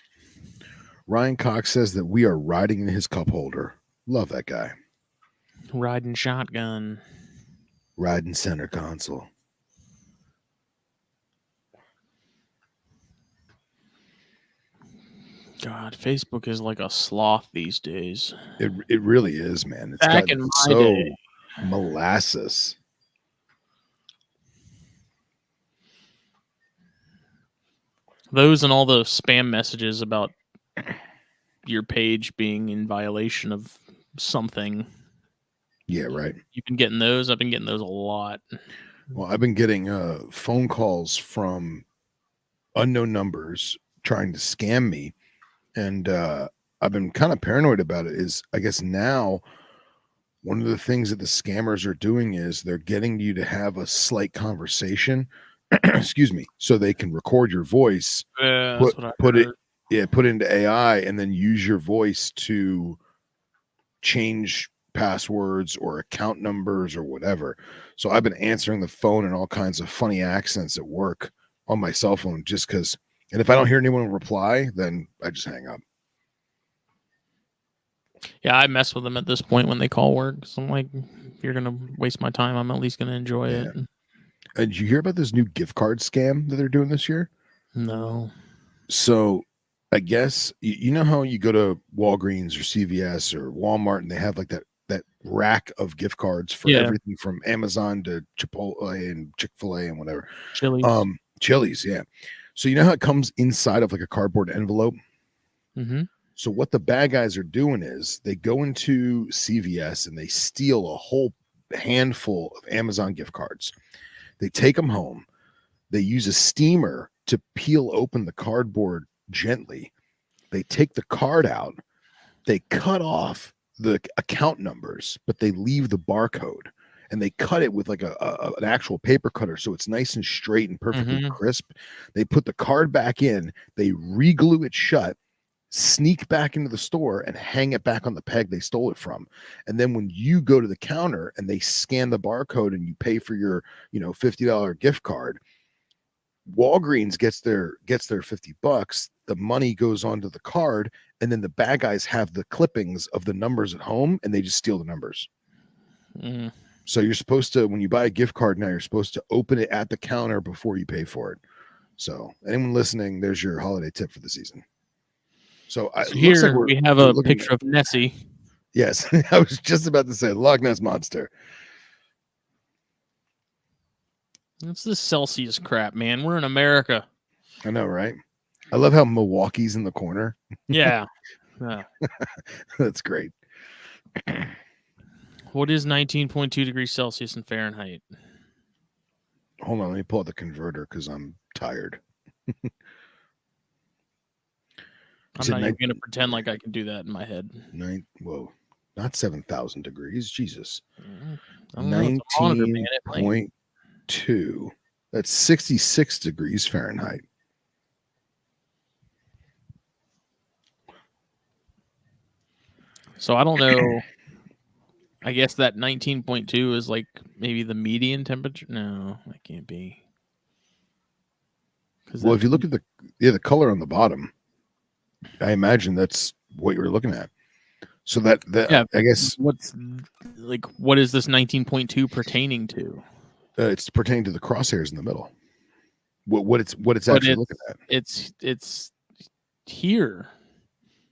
Ryan Cox says that we are riding in his cup holder. Love that guy. Riding shotgun. Riding center console. God, Facebook is like a sloth these days. It really is, man. It's back in my day. Molasses. Those and all the spam messages about your page being in violation of something. Yeah, right. You've been getting those? I've been getting those a lot. Well, I've been getting phone calls from unknown numbers trying to scam me. And I've been kind of paranoid about it. Is I guess now one of the things that the scammers are doing is they're getting you to have a slight conversation, excuse me, so they can record your voice, put it into AI, and then use your voice to change passwords or account numbers or whatever. So I've been answering the phone in all kinds of funny accents at work on my cell phone just because. And if I don't hear anyone reply, then I just hang up. Yeah, I mess with them at this point when they call work. So I'm like, if you're gonna waste my time, I'm at least gonna enjoy it. And did you hear about this new gift card scam that they're doing this year? No. So I guess you know how you go to Walgreens or CVS or Walmart and they have like that rack of gift cards for everything from Amazon to Chipotle and Chick-fil-A and whatever. Chili's, yeah. So you know how it comes inside of like a cardboard envelope? Mm-hmm. So what the bad guys are doing is they go into CVS and they steal a whole handful of Amazon gift cards. They take them home. They use a steamer to peel open the cardboard gently. They take the card out. They cut off the account numbers, but they leave the barcode. And they cut it with like an actual paper cutter, so it's nice and straight and perfectly crisp. They put the card back in. They re-glue it shut, sneak back into the store, and hang it back on the peg they stole it from. And then when you go to the counter and they scan the barcode and you pay for your $50 gift card, Walgreens gets their $50. The money goes onto the card, and then the bad guys have the clippings of the numbers at home, and they just steal the numbers. So you're supposed to, when you buy a gift card now, you're supposed to open it at the counter before you pay for it. So anyone listening, there's your holiday tip for the season. So here we have a picture of Nessie. Yes, I was just about to say Loch Ness Monster. It's this Celsius crap, man. We're in America. I know, right? I love how Milwaukee's in the corner. Yeah. That's great. What is 19.2 degrees Celsius in Fahrenheit? Hold on, let me pull out the converter because I'm tired. I'm not even going to pretend like I can do that in my head. Whoa, not 7,000 degrees. Jesus. 19.2. That's 66 degrees Fahrenheit. So I don't know. I guess that 19.2 is like maybe the median temperature. No, that can't be. Well, if you look at the color on the bottom, I imagine that's what you were looking at. So that I guess what is this 19.2 pertaining to? It's pertaining to the crosshairs in the middle. What it's actually looking at. It's here.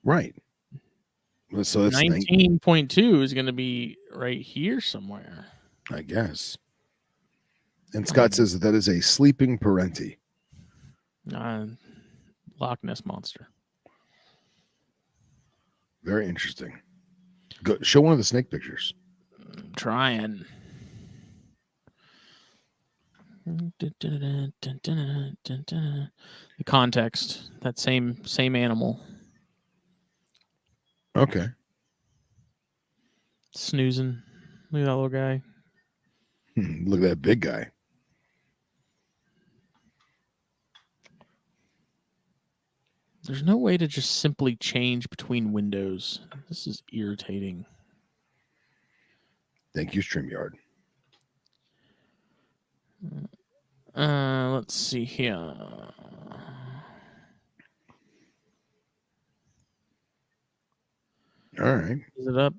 Right. So that's 19.2 is going to be right here somewhere, I guess. And Scott says that is a sleeping parenti. Loch Ness Monster. Very interesting. Go show one of the snake pictures. I'm trying. The context, that same animal. Okay. Snoozing. Look at that little guy. Look at that big guy. There's no way to just simply change between windows. This is irritating. Thank you, StreamYard. Let's see here. All right. Is it up?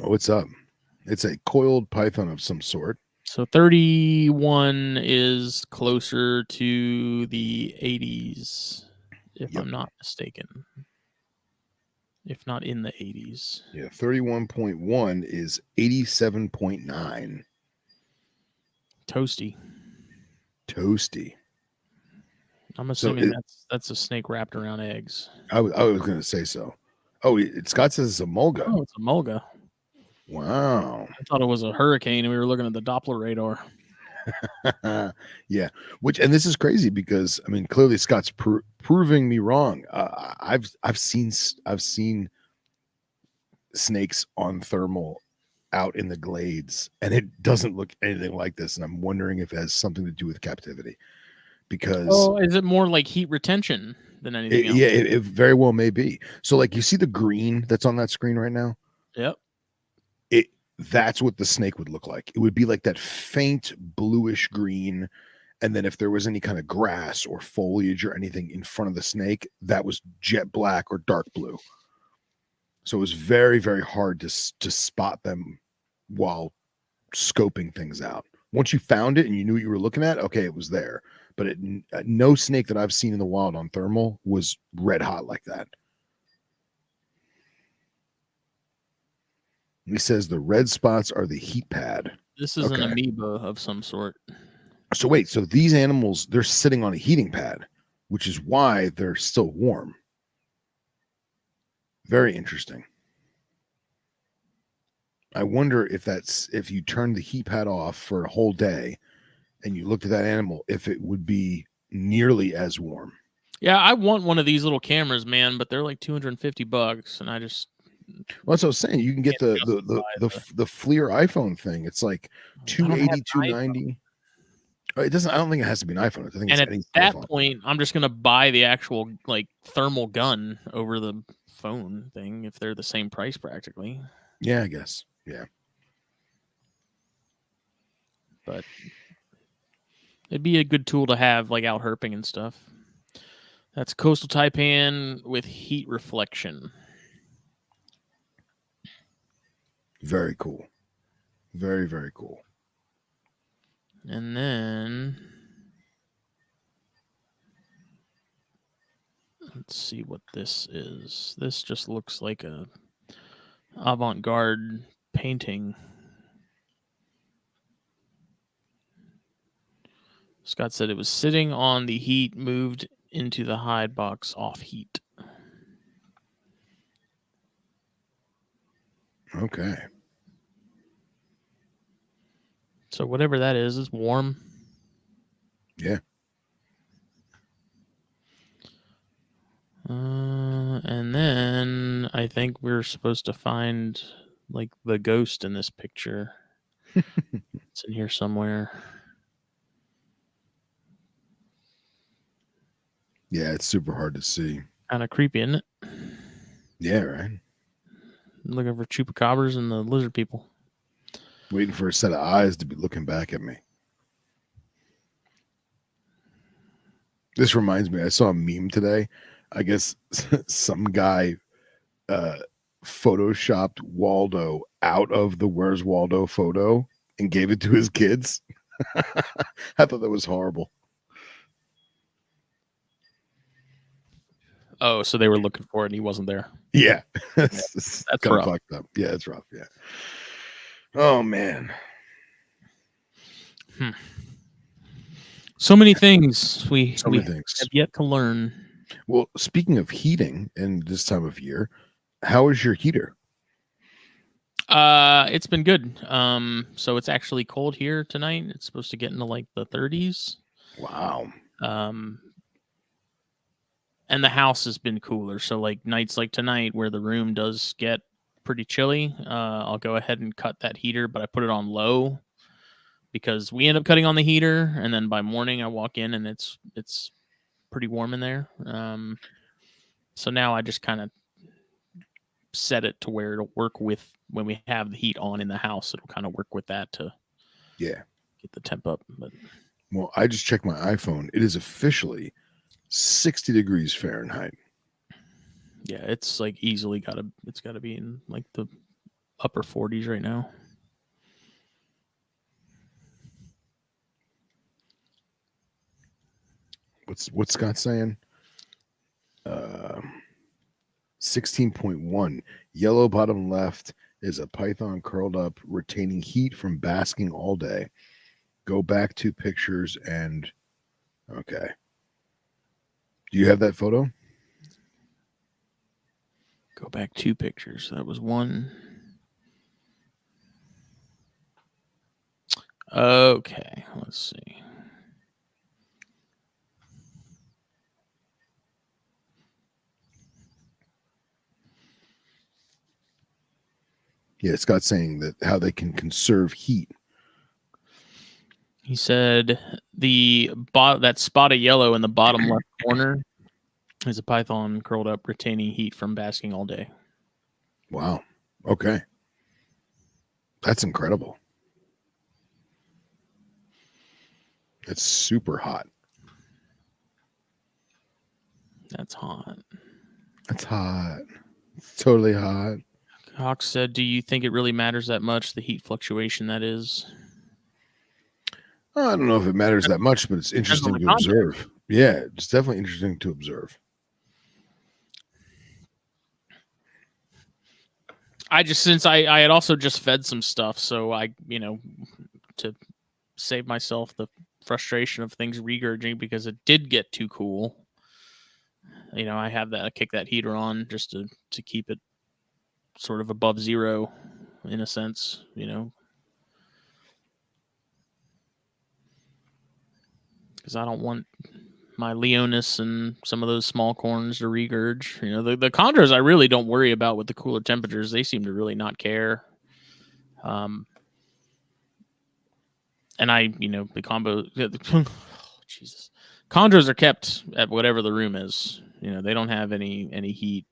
Oh, it's up. It's a coiled python of some sort. So 31 is closer to the 80s, if I'm not mistaken. If not in the 80s. Yeah, 31.1 is 87.9. Toasty. I'm assuming that's a snake wrapped around eggs. I was going to say so. Oh, Scott says it's a mulga. Oh, it's a mulga. Wow. I thought it was a hurricane and we were looking at the Doppler radar. Yeah, and this is crazy because I mean clearly Scott's proving me wrong. I've seen snakes on thermal out in the glades, and it doesn't look anything like this. And I'm wondering if it has something to do with captivity. Because is it more like heat retention than anything else? Yeah, it very well may be. So like you see the green that's on that screen right now? Yep. That's what the snake would look like. It would be like that faint bluish green. And then if there was any kind of grass or foliage or anything in front of the snake, that was jet black or dark blue. So it was very, very hard to spot them while scoping things out. Once you found it and you knew what you were looking at, okay, it was there. But no snake that I've seen in the wild on thermal was red hot like that. He says the red spots are the heat pad. This is an amoeba of some sort. So wait, so these animals, they're sitting on a heating pad, which is why they're still warm. Very interesting. I wonder if you turn the heat pad off for a whole day and you looked at that animal, if it would be nearly as warm. Yeah, I want one of these little cameras, man, but they're like $250, and I just. Well, that's what I was saying. You can get the FLIR iPhone thing. It's like I don't have 280, 290. It doesn't. I don't think it has to be an iPhone. I think and it's at any that phone. point, I'm just gonna buy the actual like thermal gun over the phone thing if they're the same price practically. Yeah, I guess. Yeah. But it'd be a good tool to have like out herping and stuff. That's coastal taipan with heat reflection. Very cool. Very, very cool. And then let's see what this is. This just looks like a avant-garde painting. Scott said it was sitting on the heat, moved into the hide box off heat. Okay. So whatever that is warm. Yeah. And then I think we're supposed to find like the ghost in this picture. It's in here somewhere. Yeah, it's super hard to see. Kind of creepy, isn't it? Yeah, right. Looking for chupacabras and the lizard people. Waiting for a set of eyes to be looking back at me. This reminds me, I saw a meme today. I guess some guy photoshopped Waldo out of the Where's Waldo photo and gave it to his kids. I thought that was horrible. Oh, so they were looking for it and he wasn't there. Yeah. That's kind of fucked up. Yeah, it's rough. Yeah. Oh, man. So many things we have yet to learn. Well, speaking of heating and this time of year, how is your heater? It's been good. So it's actually cold here tonight. It's supposed to get into like the 30s. Wow. And the house has been cooler. So like nights like tonight where the room does get pretty chilly, I'll go ahead and cut that heater, but I put it on low because we end up cutting on the heater, and then by morning I walk in and it's pretty warm in there. So now I just kind of set it to where it'll work with when we have the heat on in the house. It'll kind of work with that to get the temp up. But well, I just checked my iPhone. It is officially 60 degrees Fahrenheit. Yeah, it's like easily gotta be in like the upper 40s right now. What's Scott saying? 16.1 yellow bottom left is a python curled up, retaining heat from basking all day. Go back 2 pictures and okay. Do you have that photo? Go back 2 pictures. That was one. Okay, let's see. Yeah, Scott's saying that how they can conserve heat. He said that spot of yellow in the bottom left corner is a python curled up, retaining heat from basking all day. Wow. Okay. That's incredible. It's super hot. That's hot. That's hot. It's totally hot. Hawk said, do you think it really matters that much, the heat fluctuation that is? I don't know if it matters that much, but it's interesting to observe. Yeah, it's definitely interesting to observe. Since I had also just fed some stuff, so I, to save myself the frustration of things regurgitating because it did get too cool. I have that, I kick that heater on just to keep it sort of above zero in a sense, because I don't want my Leonis and some of those small corns to regurge. The chondros I really don't worry about with the cooler temperatures. They seem to really not care. And the combo, Jesus, chondros are kept at whatever the room is. They don't have any heat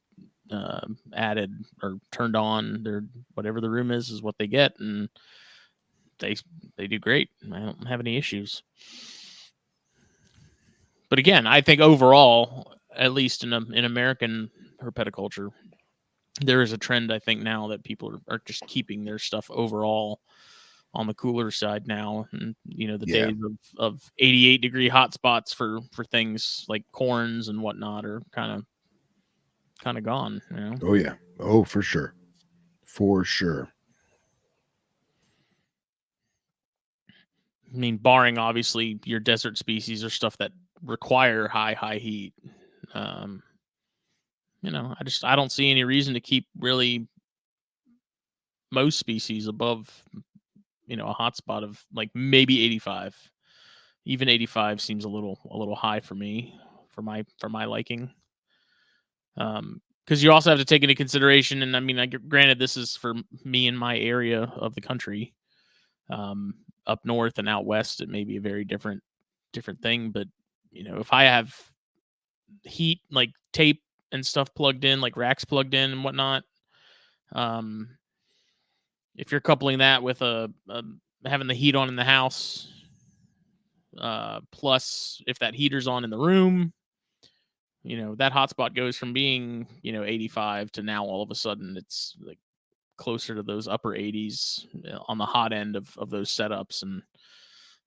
added or turned on. They're whatever the room is what they get, and they do great. I don't have any issues. But again, I think overall, at least in American herpetoculture, there is a trend, I think, now that people are just keeping their stuff overall on the cooler side now. And the days of 88-degree hot spots for things like corns and whatnot are kind of gone. Oh yeah. Oh, for sure. For sure. I mean, barring obviously your desert species or stuff that require high heat. I don't see any reason to keep really most species above, a hot spot of like maybe 85. Even 85 seems a little high for me, for my liking. Because you also have to take into consideration, and I mean, granted, this is for me in my area of the country. Up north and out west, it may be a very different thing. But if I have heat like tape and stuff plugged in, like racks plugged in and whatnot, if you're coupling that with having the heat on in the house, plus if that heater's on in the room, that hotspot goes from being 85 to now all of a sudden it's like closer to those upper 80s on the hot end of those setups, and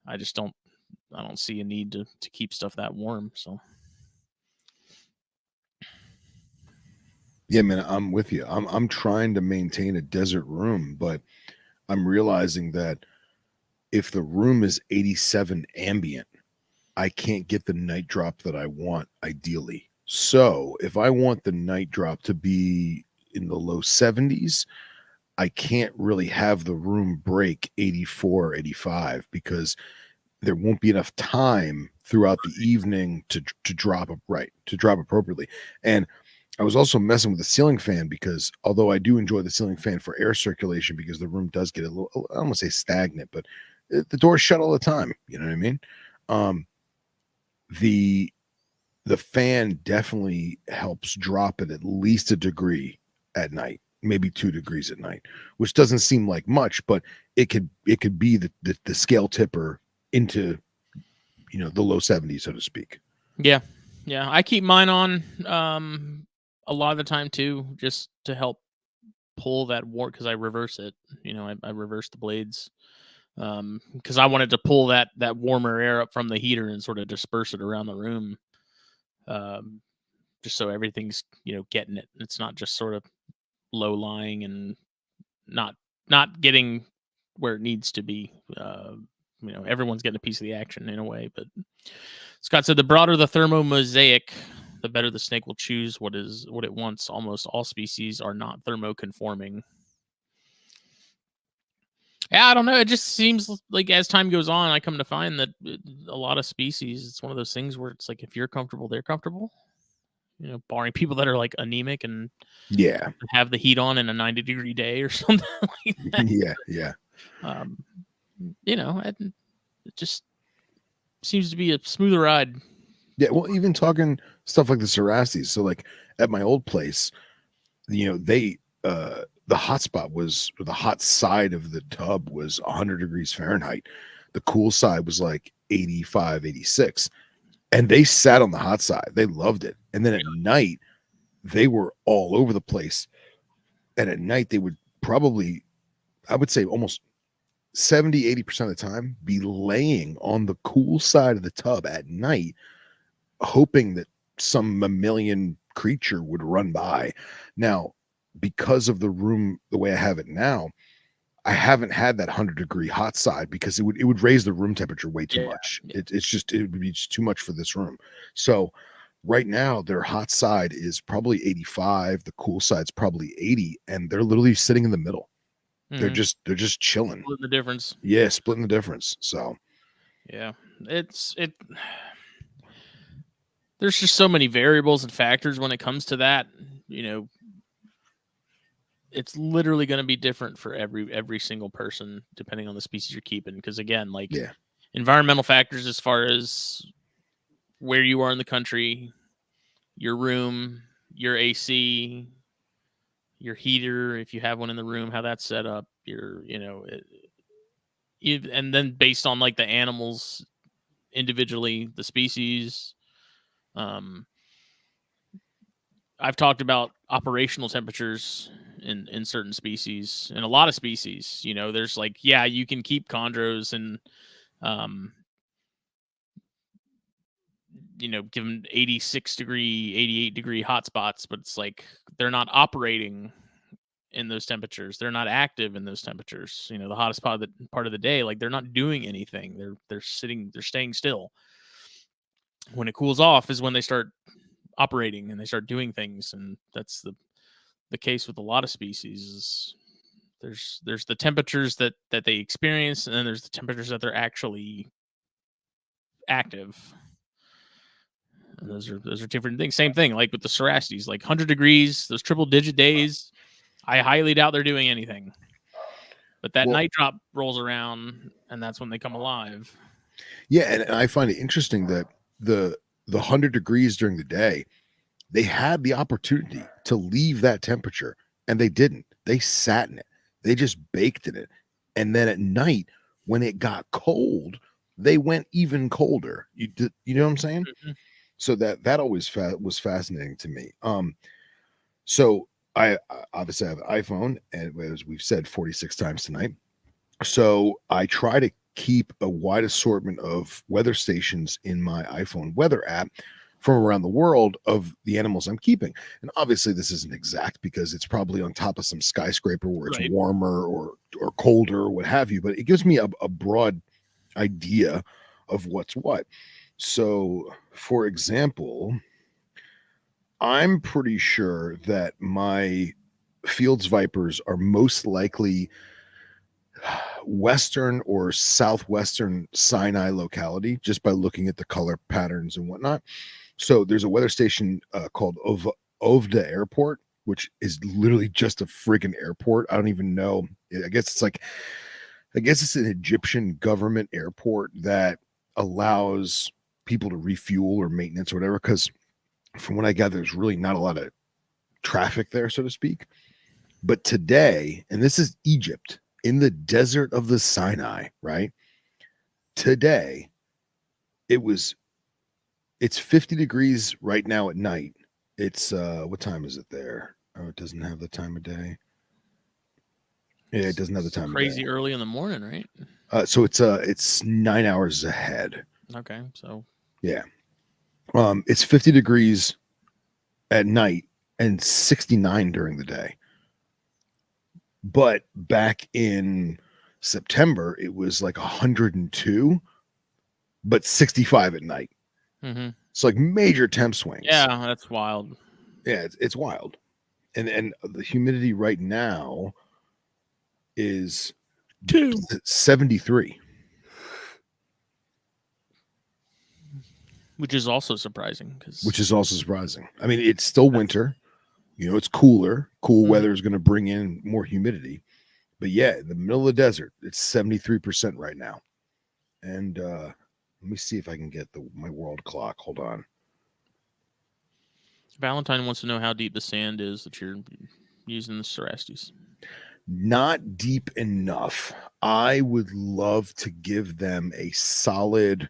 I don't see a need to keep stuff that warm. So yeah, man, I'm with you. I'm trying to maintain a desert room, but I'm realizing that if the room is 87 ambient, I can't get the night drop that I want ideally. So if I want the night drop to be in the low 70s, I can't really have the room break 84, 85 because there won't be enough time throughout the evening to drop appropriately. And I was also messing with the ceiling fan because although I do enjoy the ceiling fan for air circulation because the room does get a little, I don't want to say stagnant, but the door's shut all the time. You know what I mean? The fan definitely helps drop it at least a degree at night, maybe 2 degrees at night, which doesn't seem like much, but it could be the scale tipper into the low 70s, so to speak. yeah, I keep mine on a lot of the time too, just to help pull that warp, because I reverse it. I reverse the blades because I wanted to pull that warmer air up from the heater and sort of disperse it around the room, just so everything's getting it. It's not just sort of low lying and not getting where it needs to be. Everyone's getting a piece of the action in a way. But Scott said the broader the thermomosaic, the better the snake will choose what it wants. Almost all species are not thermoconforming. Yeah, I don't know. It just seems like as time goes on, I come to find that a lot of species, it's one of those things where it's like if you're comfortable, they're comfortable. Barring people that are like anemic and have the heat on in a 90-degree day or something like that. Yeah. It just seems to be a smoother ride. Yeah, well, even talking stuff like the Cerastes. So, like at my old place, they the hot spot was, or the hot side of the tub was 100 degrees Fahrenheit. The cool side was like 85, 86. And they sat on the hot side. They loved it. And then at night, they were all over the place. And at night, they would probably, I would say almost 70, 80% of the time be laying on the cool side of the tub at night, hoping that some mammalian creature would run by. Now, because of the room, the way I have it now, I haven't had that 100-degree hot side because it would raise the room temperature way too much. Yeah. It would be just too much for this room. So right now their hot side is probably 85, the cool side's probably 80, and they're literally sitting in the middle. They're Mhm. just chilling. Split the difference. Yeah, splitting the difference. So Yeah. It there's just so many variables and factors when it comes to that. You know, it's literally going to be different for every single person depending on the species you're keeping. Because again, like yeah. environmental factors as far as where you are in the country, your room, your AC, your heater, if you have one in the room, how that's set up, your, and then based on like the animals individually, the species. Um, I've talked about operational temperatures in certain species, and a lot of species. You know, there's like, yeah, you can keep chondros and um, give them 86-degree, 88-degree hotspots, but it's like they're not operating in those temperatures. They're not active in those temperatures. You know, the hottest part of the day, like they're not doing anything. They're sitting, they're staying still. When it cools off is when they start operating and they start doing things, and that's the case with a lot of species. Is there's the temperatures that they experience, and then there's the temperatures that they're actually active. And those are different things. Same thing, like with the Cerastes, like 100 degrees, those triple digit days. I highly doubt they're doing anything. But that night drop rolls around, and that's when they come alive. Yeah, and I find it interesting that the 100 degrees during the day, they had the opportunity to leave that temperature, and they didn't. They sat in it. They just baked in it. And then at night, when it got cold, they went even colder. You know what I'm saying? Mm-hmm. So that always was fascinating to me. So I obviously have an iPhone, and as we've said 46 times tonight, so I try to keep a wide assortment of weather stations in my iPhone weather app from around the world of the animals I'm keeping. And obviously this isn't exact because it's probably on top of some skyscraper where it's Right. warmer or colder or what have you, but it gives me a broad idea of what's what. So for example, I'm pretty sure that my Fields Vipers are most likely western or southwestern Sinai locality just by looking at the color patterns and whatnot. So there's a weather station called Ovda Airport, which is literally just a friggin' airport. I don't even know. I guess it's an Egyptian government airport that allows people to refuel or maintenance or whatever. Because from what I gather, there's really not a lot of traffic there, so to speak. But today, and this is Egypt in the desert of the Sinai, right? Today, it's 50 degrees right now at night. It's what time is it there? Oh, it doesn't have the time of day. Yeah, it doesn't have the It's time of crazy day. early in the morning, right? So it's 9 hours ahead. Okay, so Yeah. It's 50 degrees at night and 69 during the day. But back in September, it was like 102, but 65 at night. mm-hmm. It's like major temp swings. Yeah, that's wild. Yeah, it's wild. And the humidity right now is 73, Which is also surprising because which is also surprising. I mean, it's still winter. You know, it's cooler. Cool weather is going to bring in more humidity. But yeah, in the middle of the desert, it's 73% right now. And let me see if I can get my world clock. Hold on. Valentine wants to know how deep the sand is that you're using the Cerastes. Not deep enough. I would love to give them a solid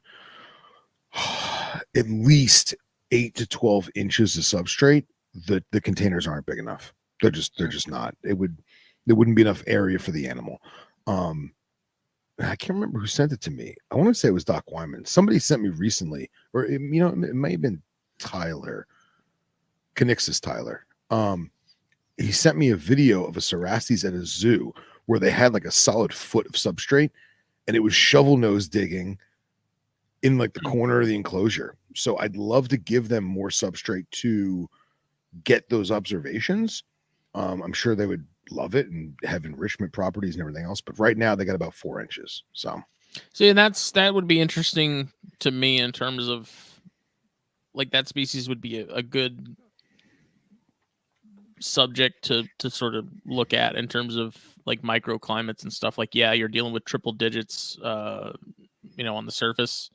at least 8 to 12 inches of substrate. The containers aren't big enough. They're just not. There wouldn't be enough area for the animal. I can't remember who sent it to me. I want to say it was Doc Wyman. Somebody sent me recently, or it may have been Tyler, Canixus Tyler. He sent me a video of a Cerastes at a zoo where they had like a solid foot of substrate, and it was shovel nose digging in like the corner of the enclosure. So I'd love to give them more substrate to get those observations. I'm sure they would love it and have enrichment properties and everything else. But right now they got about 4 inches. So See, and that would be interesting to me in terms of like that species would be a good subject to sort of look at in terms of like microclimates and stuff. Like, yeah, you're dealing with triple digits, on the surface,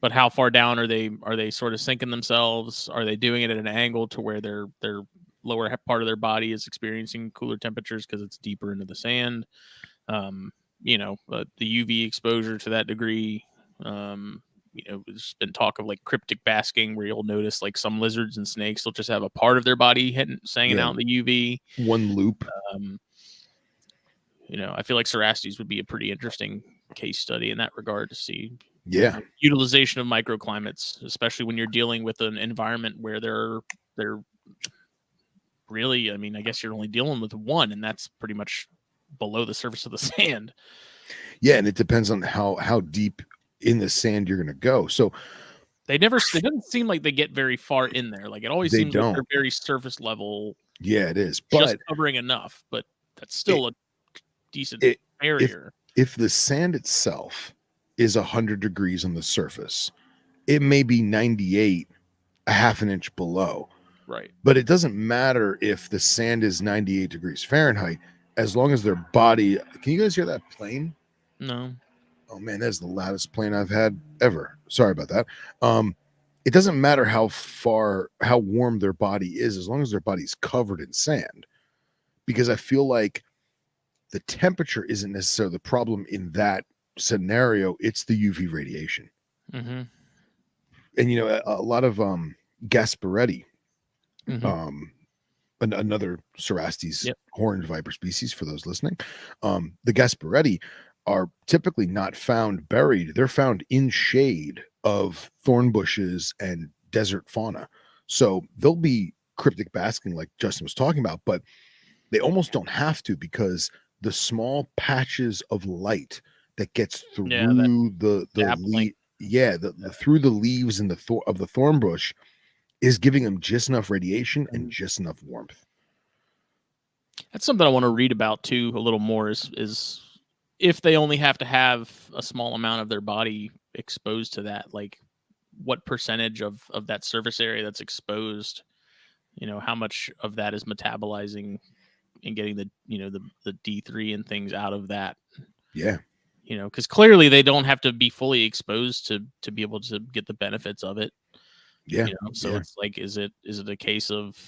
but how far down are they sort of sinking themselves? Are they doing it at an angle to where their lower part of their body is experiencing cooler temperatures because it's deeper into the sand? The UV exposure to that degree. There's been talk of like cryptic basking where you'll notice like some lizards and snakes will just have a part of their body hanging out in the UV. one loop. I feel like Cerastes would be a pretty interesting case study in that regard to see utilization of microclimates, especially when you're dealing with an environment where they're really, I mean, I guess you're only dealing with one, and that's pretty much below the surface of the sand. Yeah, and it depends on how deep in the sand you're going to go. So it doesn't seem like they get very far in there. Like it always seems like they're very surface level. Yeah, it is. But just covering enough, but that's still a decent barrier. If the sand itself is 100 degrees on the surface, it may be 98, a half an inch below. Right. But it doesn't matter if the sand is 98 degrees Fahrenheit, as long as their body. Can you guys hear that plane? No. Oh man, that's the loudest plane I've had ever. Sorry about that. It doesn't matter how warm their body is, as long as their body's covered in sand. Because I feel like the temperature isn't necessarily the problem in that scenario. It's the UV radiation. Mm-hmm. And a lot of Gasparetti, another Cerastes horned viper species for those listening. The Gasparetti are typically not found buried. They're found in shade of thorn bushes and desert fauna. So they'll be cryptic basking like Justin was talking about, but they almost don't have to, because the small patches of light that gets through the through the leaves and of the thorn bush is giving them just enough radiation and just enough warmth. That's something I want to read about too a little more is if they only have to have a small amount of their body exposed to that, like what percentage of that surface area that's exposed, how much of that is metabolizing and getting the D3 and things out of that. Yeah. Because clearly they don't have to be fully exposed to be able to get the benefits of it. Yeah. It's like, is it a case of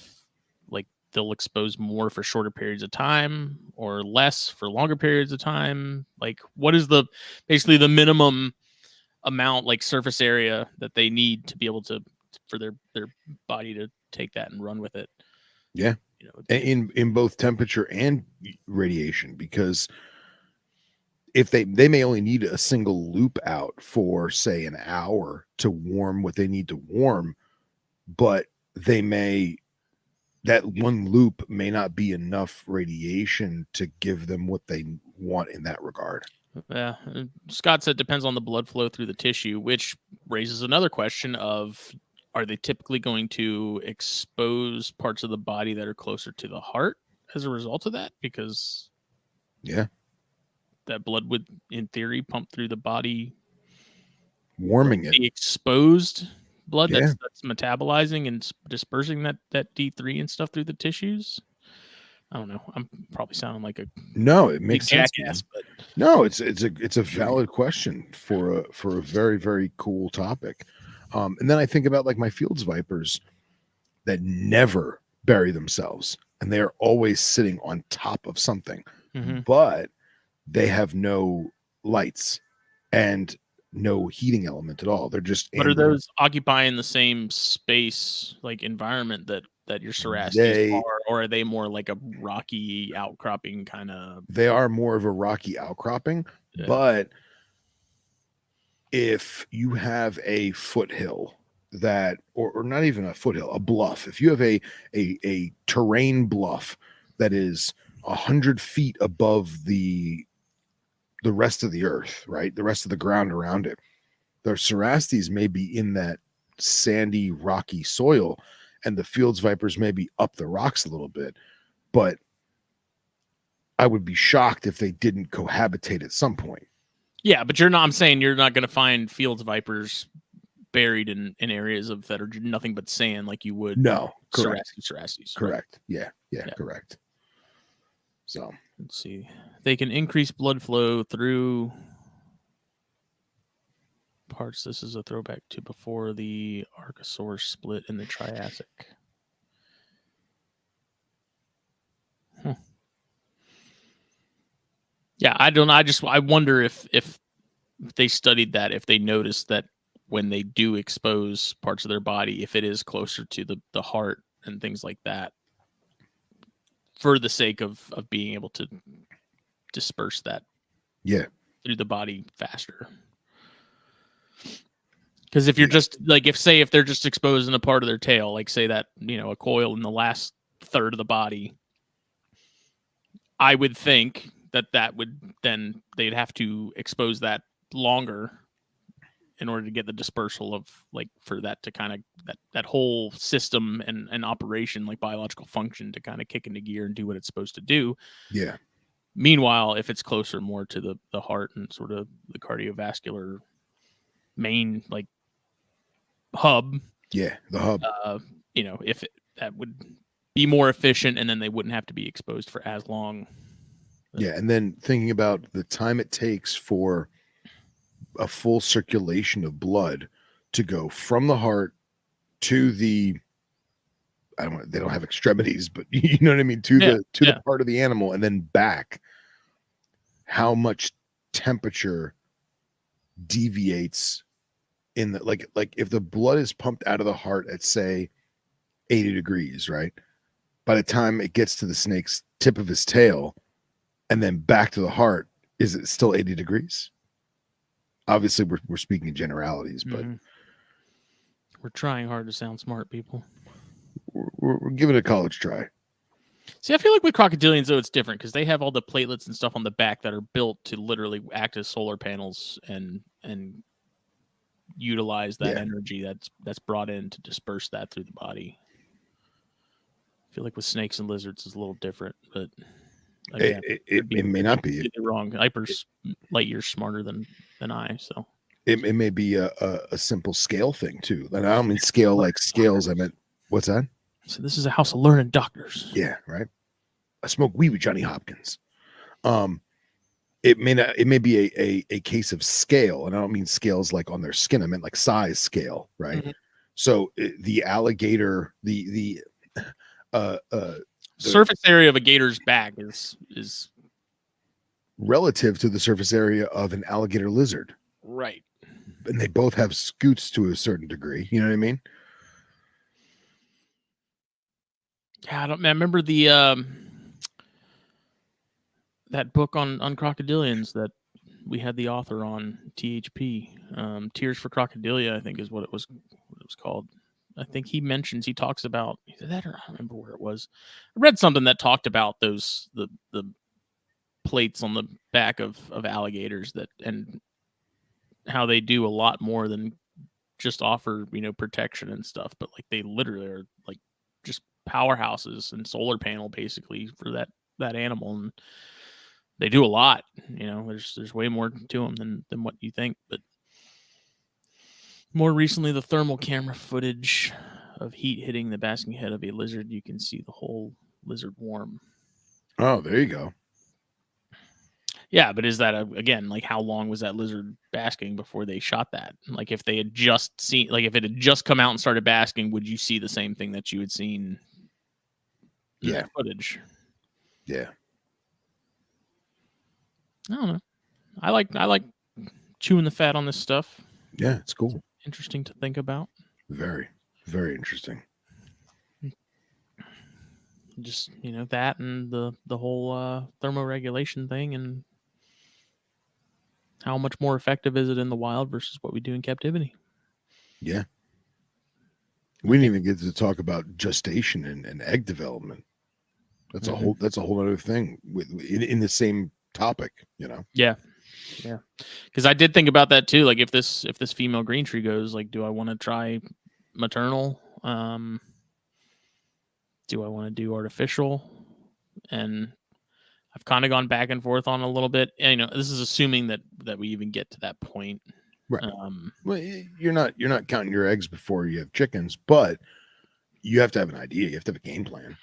like they'll expose more for shorter periods of time or less for longer periods of time? Like, what is basically the minimum amount, like surface area that they need to be able for their body to take that and run with it? Yeah. In both temperature and radiation, because if they may only need a single loop out for say an hour to warm what they need to warm, but that one loop may not be enough radiation to give them what they want in that regard. Yeah. Scott said it depends on the blood flow through the tissue, which raises another question of, are they typically going to expose parts of the body that are closer to the heart as a result of that? Because that blood would, in theory, pump through the body, warming it. The exposed blood that's metabolizing and dispersing that D3 and stuff through the tissues. I don't know. I'm probably sounding like it makes sense. Jackass, but no, it's a valid question for a very, very cool topic. And then I think about like my Fields vipers that never bury themselves, and they are always sitting on top of something, but they have no lights and no heating element at all. They're just. But are those occupying the same space, like environment that your Cerastes are, or are they more like a rocky outcropping kind of? They are more of a rocky outcropping, but if you have a foothill or not even a foothill, a bluff, if you have a terrain bluff that is 100 feet above the rest of the earth, right, the rest of the ground around it, Their Cerastes may be in that sandy, rocky soil, and the Fields vipers may be up the rocks a little bit, but I would be shocked if they didn't cohabitate at some point. Yeah, but I'm saying you're not going to find Fields vipers buried in areas that are nothing but sand like you would. No, correct. Cerastes. Correct. Right? Yeah, correct. So let's see. They can increase blood flow through parts. This is a throwback to before the Archosaurus split in the Triassic. Yeah, I don't know. I wonder if they studied that, if they noticed that when they do expose parts of their body, if it is closer to the heart and things like that, for the sake of being able to disperse that through the body faster. Because if you're just like, if they're just exposing a part of their tail, like say that, a coil in the last third of the body, I would think that would then they'd have to expose that longer in order to get the dispersal of, like, for that to kind of that whole system and operation, like biological function, to kind of kick into gear and do what it's supposed to do. Yeah. Meanwhile, if it's closer more to the heart and sort of the cardiovascular main, like, hub. Yeah, the hub. If that would be more efficient, and then they wouldn't have to be exposed for as long. Yeah, and then thinking about the time it takes for a full circulation of blood to go from the heart to the, they don't have extremities, but you know what I mean, to the part of the animal and then back. How much temperature deviates in the, like if the blood is pumped out of the heart at, say, 80 degrees, right? By the time it gets to the snake's tip of his tail and then back to the heart, is it still 80 degrees? Obviously, we're speaking in generalities, but we're trying hard to sound smart, people. We're giving it a college try. See, I feel like with crocodilians, though, it's different because they have all the platelets and stuff on the back that are built to literally act as solar panels and utilize that energy that's brought in to disperse that through the body. I feel like with snakes and lizards, it's a little different, but again, it may not be. Get it wrong. Hyper's light years smarter than I, so it may be a simple scale thing too. And I don't mean scale like scales. I meant, what's that? So this is a house of learned doctors. Yeah, right. I smoke weed with Johnny Hopkins. It may be a case of scale, and I don't mean scales like on their skin. I meant like size scale, right? Mm-hmm. So the alligator, the surface area of a gator's back is relative to the surface area of an alligator lizard, right? And they both have scoots to a certain degree. You know what I mean? Yeah, I remember the that book on crocodilians that we had the author on, THP, Tears for Crocodilia, I think is what it was called. I think he talks about either that, or I don't remember where it was. I read something that talked about those the plates on the back of alligators, that and how they do a lot more than just offer protection and stuff, but like they literally are like just powerhouses and solar panel basically for that animal, and they do a lot. There's way more to them than what you think. But more recently, the thermal camera footage of heat hitting the basking head of a lizard, you can see the whole lizard warm. Oh, there you go. Yeah, but is that again, like, how long was that lizard basking before they shot that? Like, if they had just seen, like, if it had just come out and started basking, would you see the same thing that you had seen in that footage? Yeah. I don't know. I like chewing the fat on this stuff. Yeah, it's cool. It's interesting to think about. Very, very interesting. Just that, and the whole thermoregulation thing, and how much more effective is it in the wild versus what we do in captivity. Yeah. We didn't even get to talk about gestation and egg development. That's a whole other thing in the same topic, Yeah. Yeah, because I did think about that too. Like if this female green tree goes, like, do I want to try maternal? Do I want to do artificial? And I've kind of gone back and forth on a little bit. And, you know, this is assuming that we even get to that point. Right. Well, you're not counting your eggs before you have chickens, but you have to have an idea. You have to have a game plan.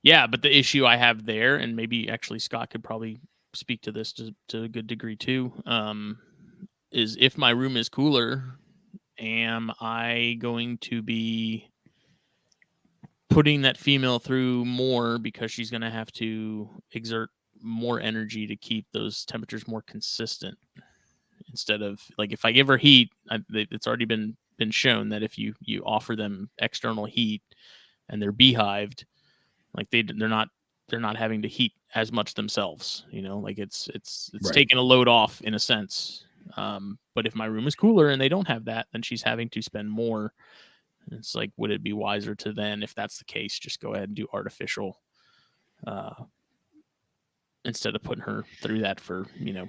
Yeah, but the issue I have there, and maybe actually Scott could probably speak to this to a good degree too, is if my room is cooler, am I going to be putting that female through more because she's going to have to exert more energy to keep those temperatures more consistent? Instead of, like, if I give her heat, it's already been shown that if you offer them external heat and they're beehived, like they're not having to heat as much themselves, you know, like it's Right. taking a load off in a sense. But if my room is cooler and they don't have that, then she's having to spend more. It's like, would it be wiser to then, if that's the case, just go ahead and do artificial instead of putting her through that for, you know,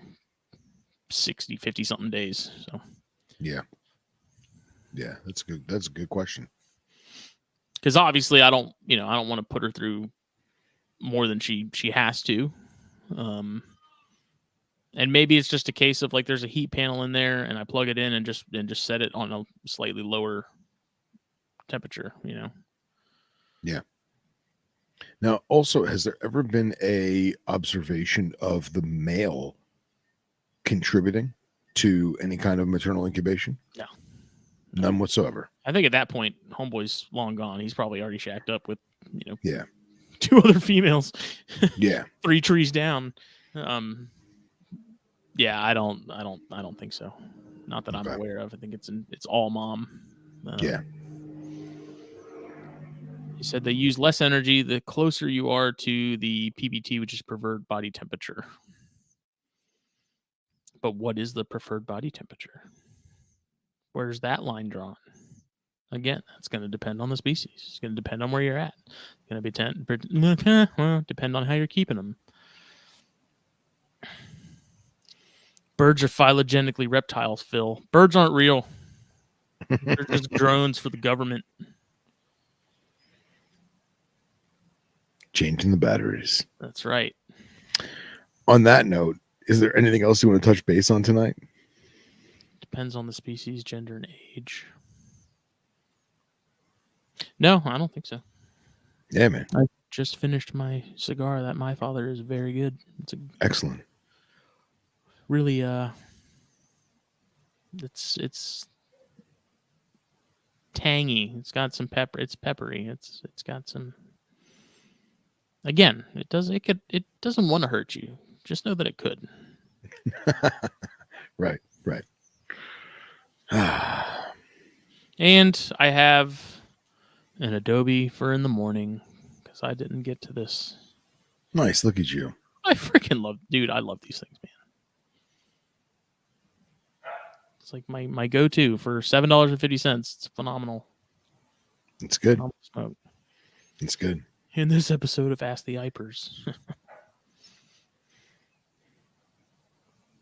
60, 50 something days? So yeah, that's a good question. Because obviously I don't want to put her through more than she has to. And maybe it's just a case of, like, there's a heat panel in there and I plug it in and just set it on a slightly lower temperature, you know? Yeah. Now, also, has there ever been a observation of the male contributing to any kind of maternal incubation? No. None whatsoever. I think at that point, homeboy's long gone. He's probably already shacked up with, you know, yeah, 2 other females. Yeah. 3 trees down. Yeah, I don't think so. Not that I'm aware of. I think it's all mom. Yeah. He said they use less energy the closer you are to the PBT, which is preferred body temperature. But what is the preferred body temperature? Where's that line drawn? Again, that's going to depend on the species. It's going to depend on where you're at. It's going to depend on how you're keeping them. Birds are phylogenetically reptiles, Phil. Birds aren't real. They're just drones for the government. Changing the batteries. That's right. On that note, is there anything else you want to touch base on tonight? Depends on the species, gender, and age. No, I don't think so. Yeah, man. I just finished my cigar. That My Father is very good. It's excellent. Really, it's tangy. It's got some pepper. It's peppery. It's got some. Again, it doesn't want to hurt you. Just know that it could. Right. And I have an Adobe for in the morning because I didn't get to this. Nice. Look at you. I freaking love, dude. I love these things, man. It's like my go-to for $7.50. It's phenomenal. It's good. Phenomenal smoke. It's good. In this episode of Ask the Ipers.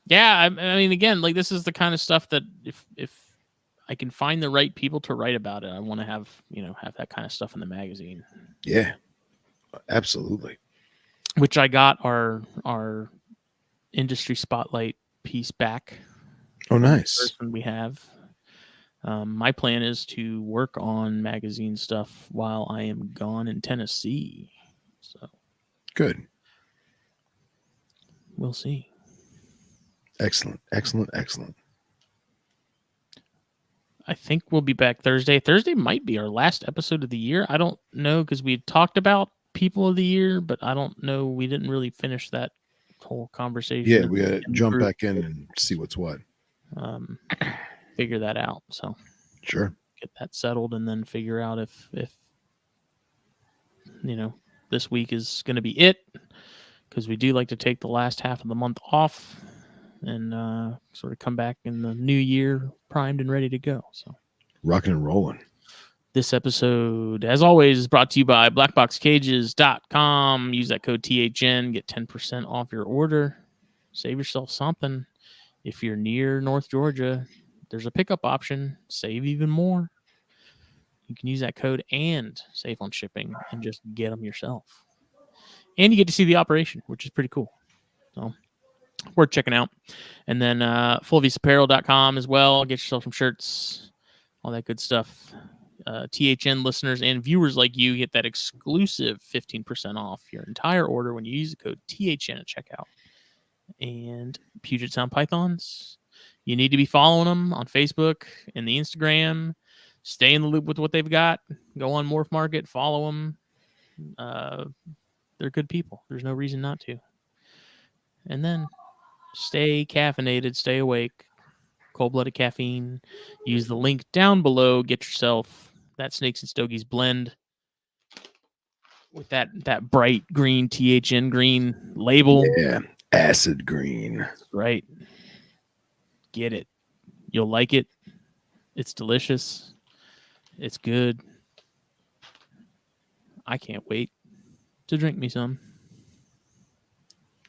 Yeah, I mean, again, like, this is the kind of stuff that if I can find the right people to write about it, I want to have that kind of stuff in the magazine. Yeah, absolutely. Which I got our industry spotlight piece back. Oh, nice. The person we have. My plan is to work on magazine stuff while I am gone in Tennessee. So good. We'll see. Excellent. I think we'll be back Thursday. Thursday might be our last episode of the year. I don't know, because we talked about people of the year, but I don't know. We didn't really finish that whole conversation. Yeah, we got to jump back in and see what's what. Figure that out. So sure, get that settled, and then figure out if this week is going to be it, because we do like to take the last half of the month off and sort of come back in the new year primed and ready to go. So rocking and rolling. This episode, as always, is brought to you by BlackBoxCages.com. Use that code THN, get 10% off your order. Save yourself something. If you're near North Georgia, there's a pickup option. Save even more. You can use that code and save on shipping and just get them yourself. And you get to see the operation, which is pretty cool. So worth checking out. And then fullviseapparel.com as well. Get yourself some shirts, all that good stuff. THN listeners and viewers like you get that exclusive 15% off your entire order when you use the code THN at checkout. And Puget Sound Pythons, you need to be following them on Facebook and the Instagram. Stay in the loop with what they've got. Go on Morph Market, follow them. They're good people. There's no reason not to. And then stay caffeinated, stay awake. Cold-blooded caffeine. Use the link down below. Get yourself that Snakes and Stogies blend with that bright green THN green label. Yeah, acid green. Right. Get it. You'll like it. It's delicious. It's good. I can't wait to drink me some.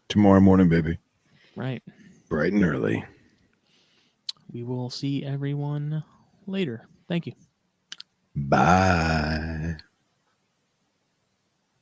Tomorrow morning, baby. Right. Bright and early. We will see everyone later. Thank you. Bye.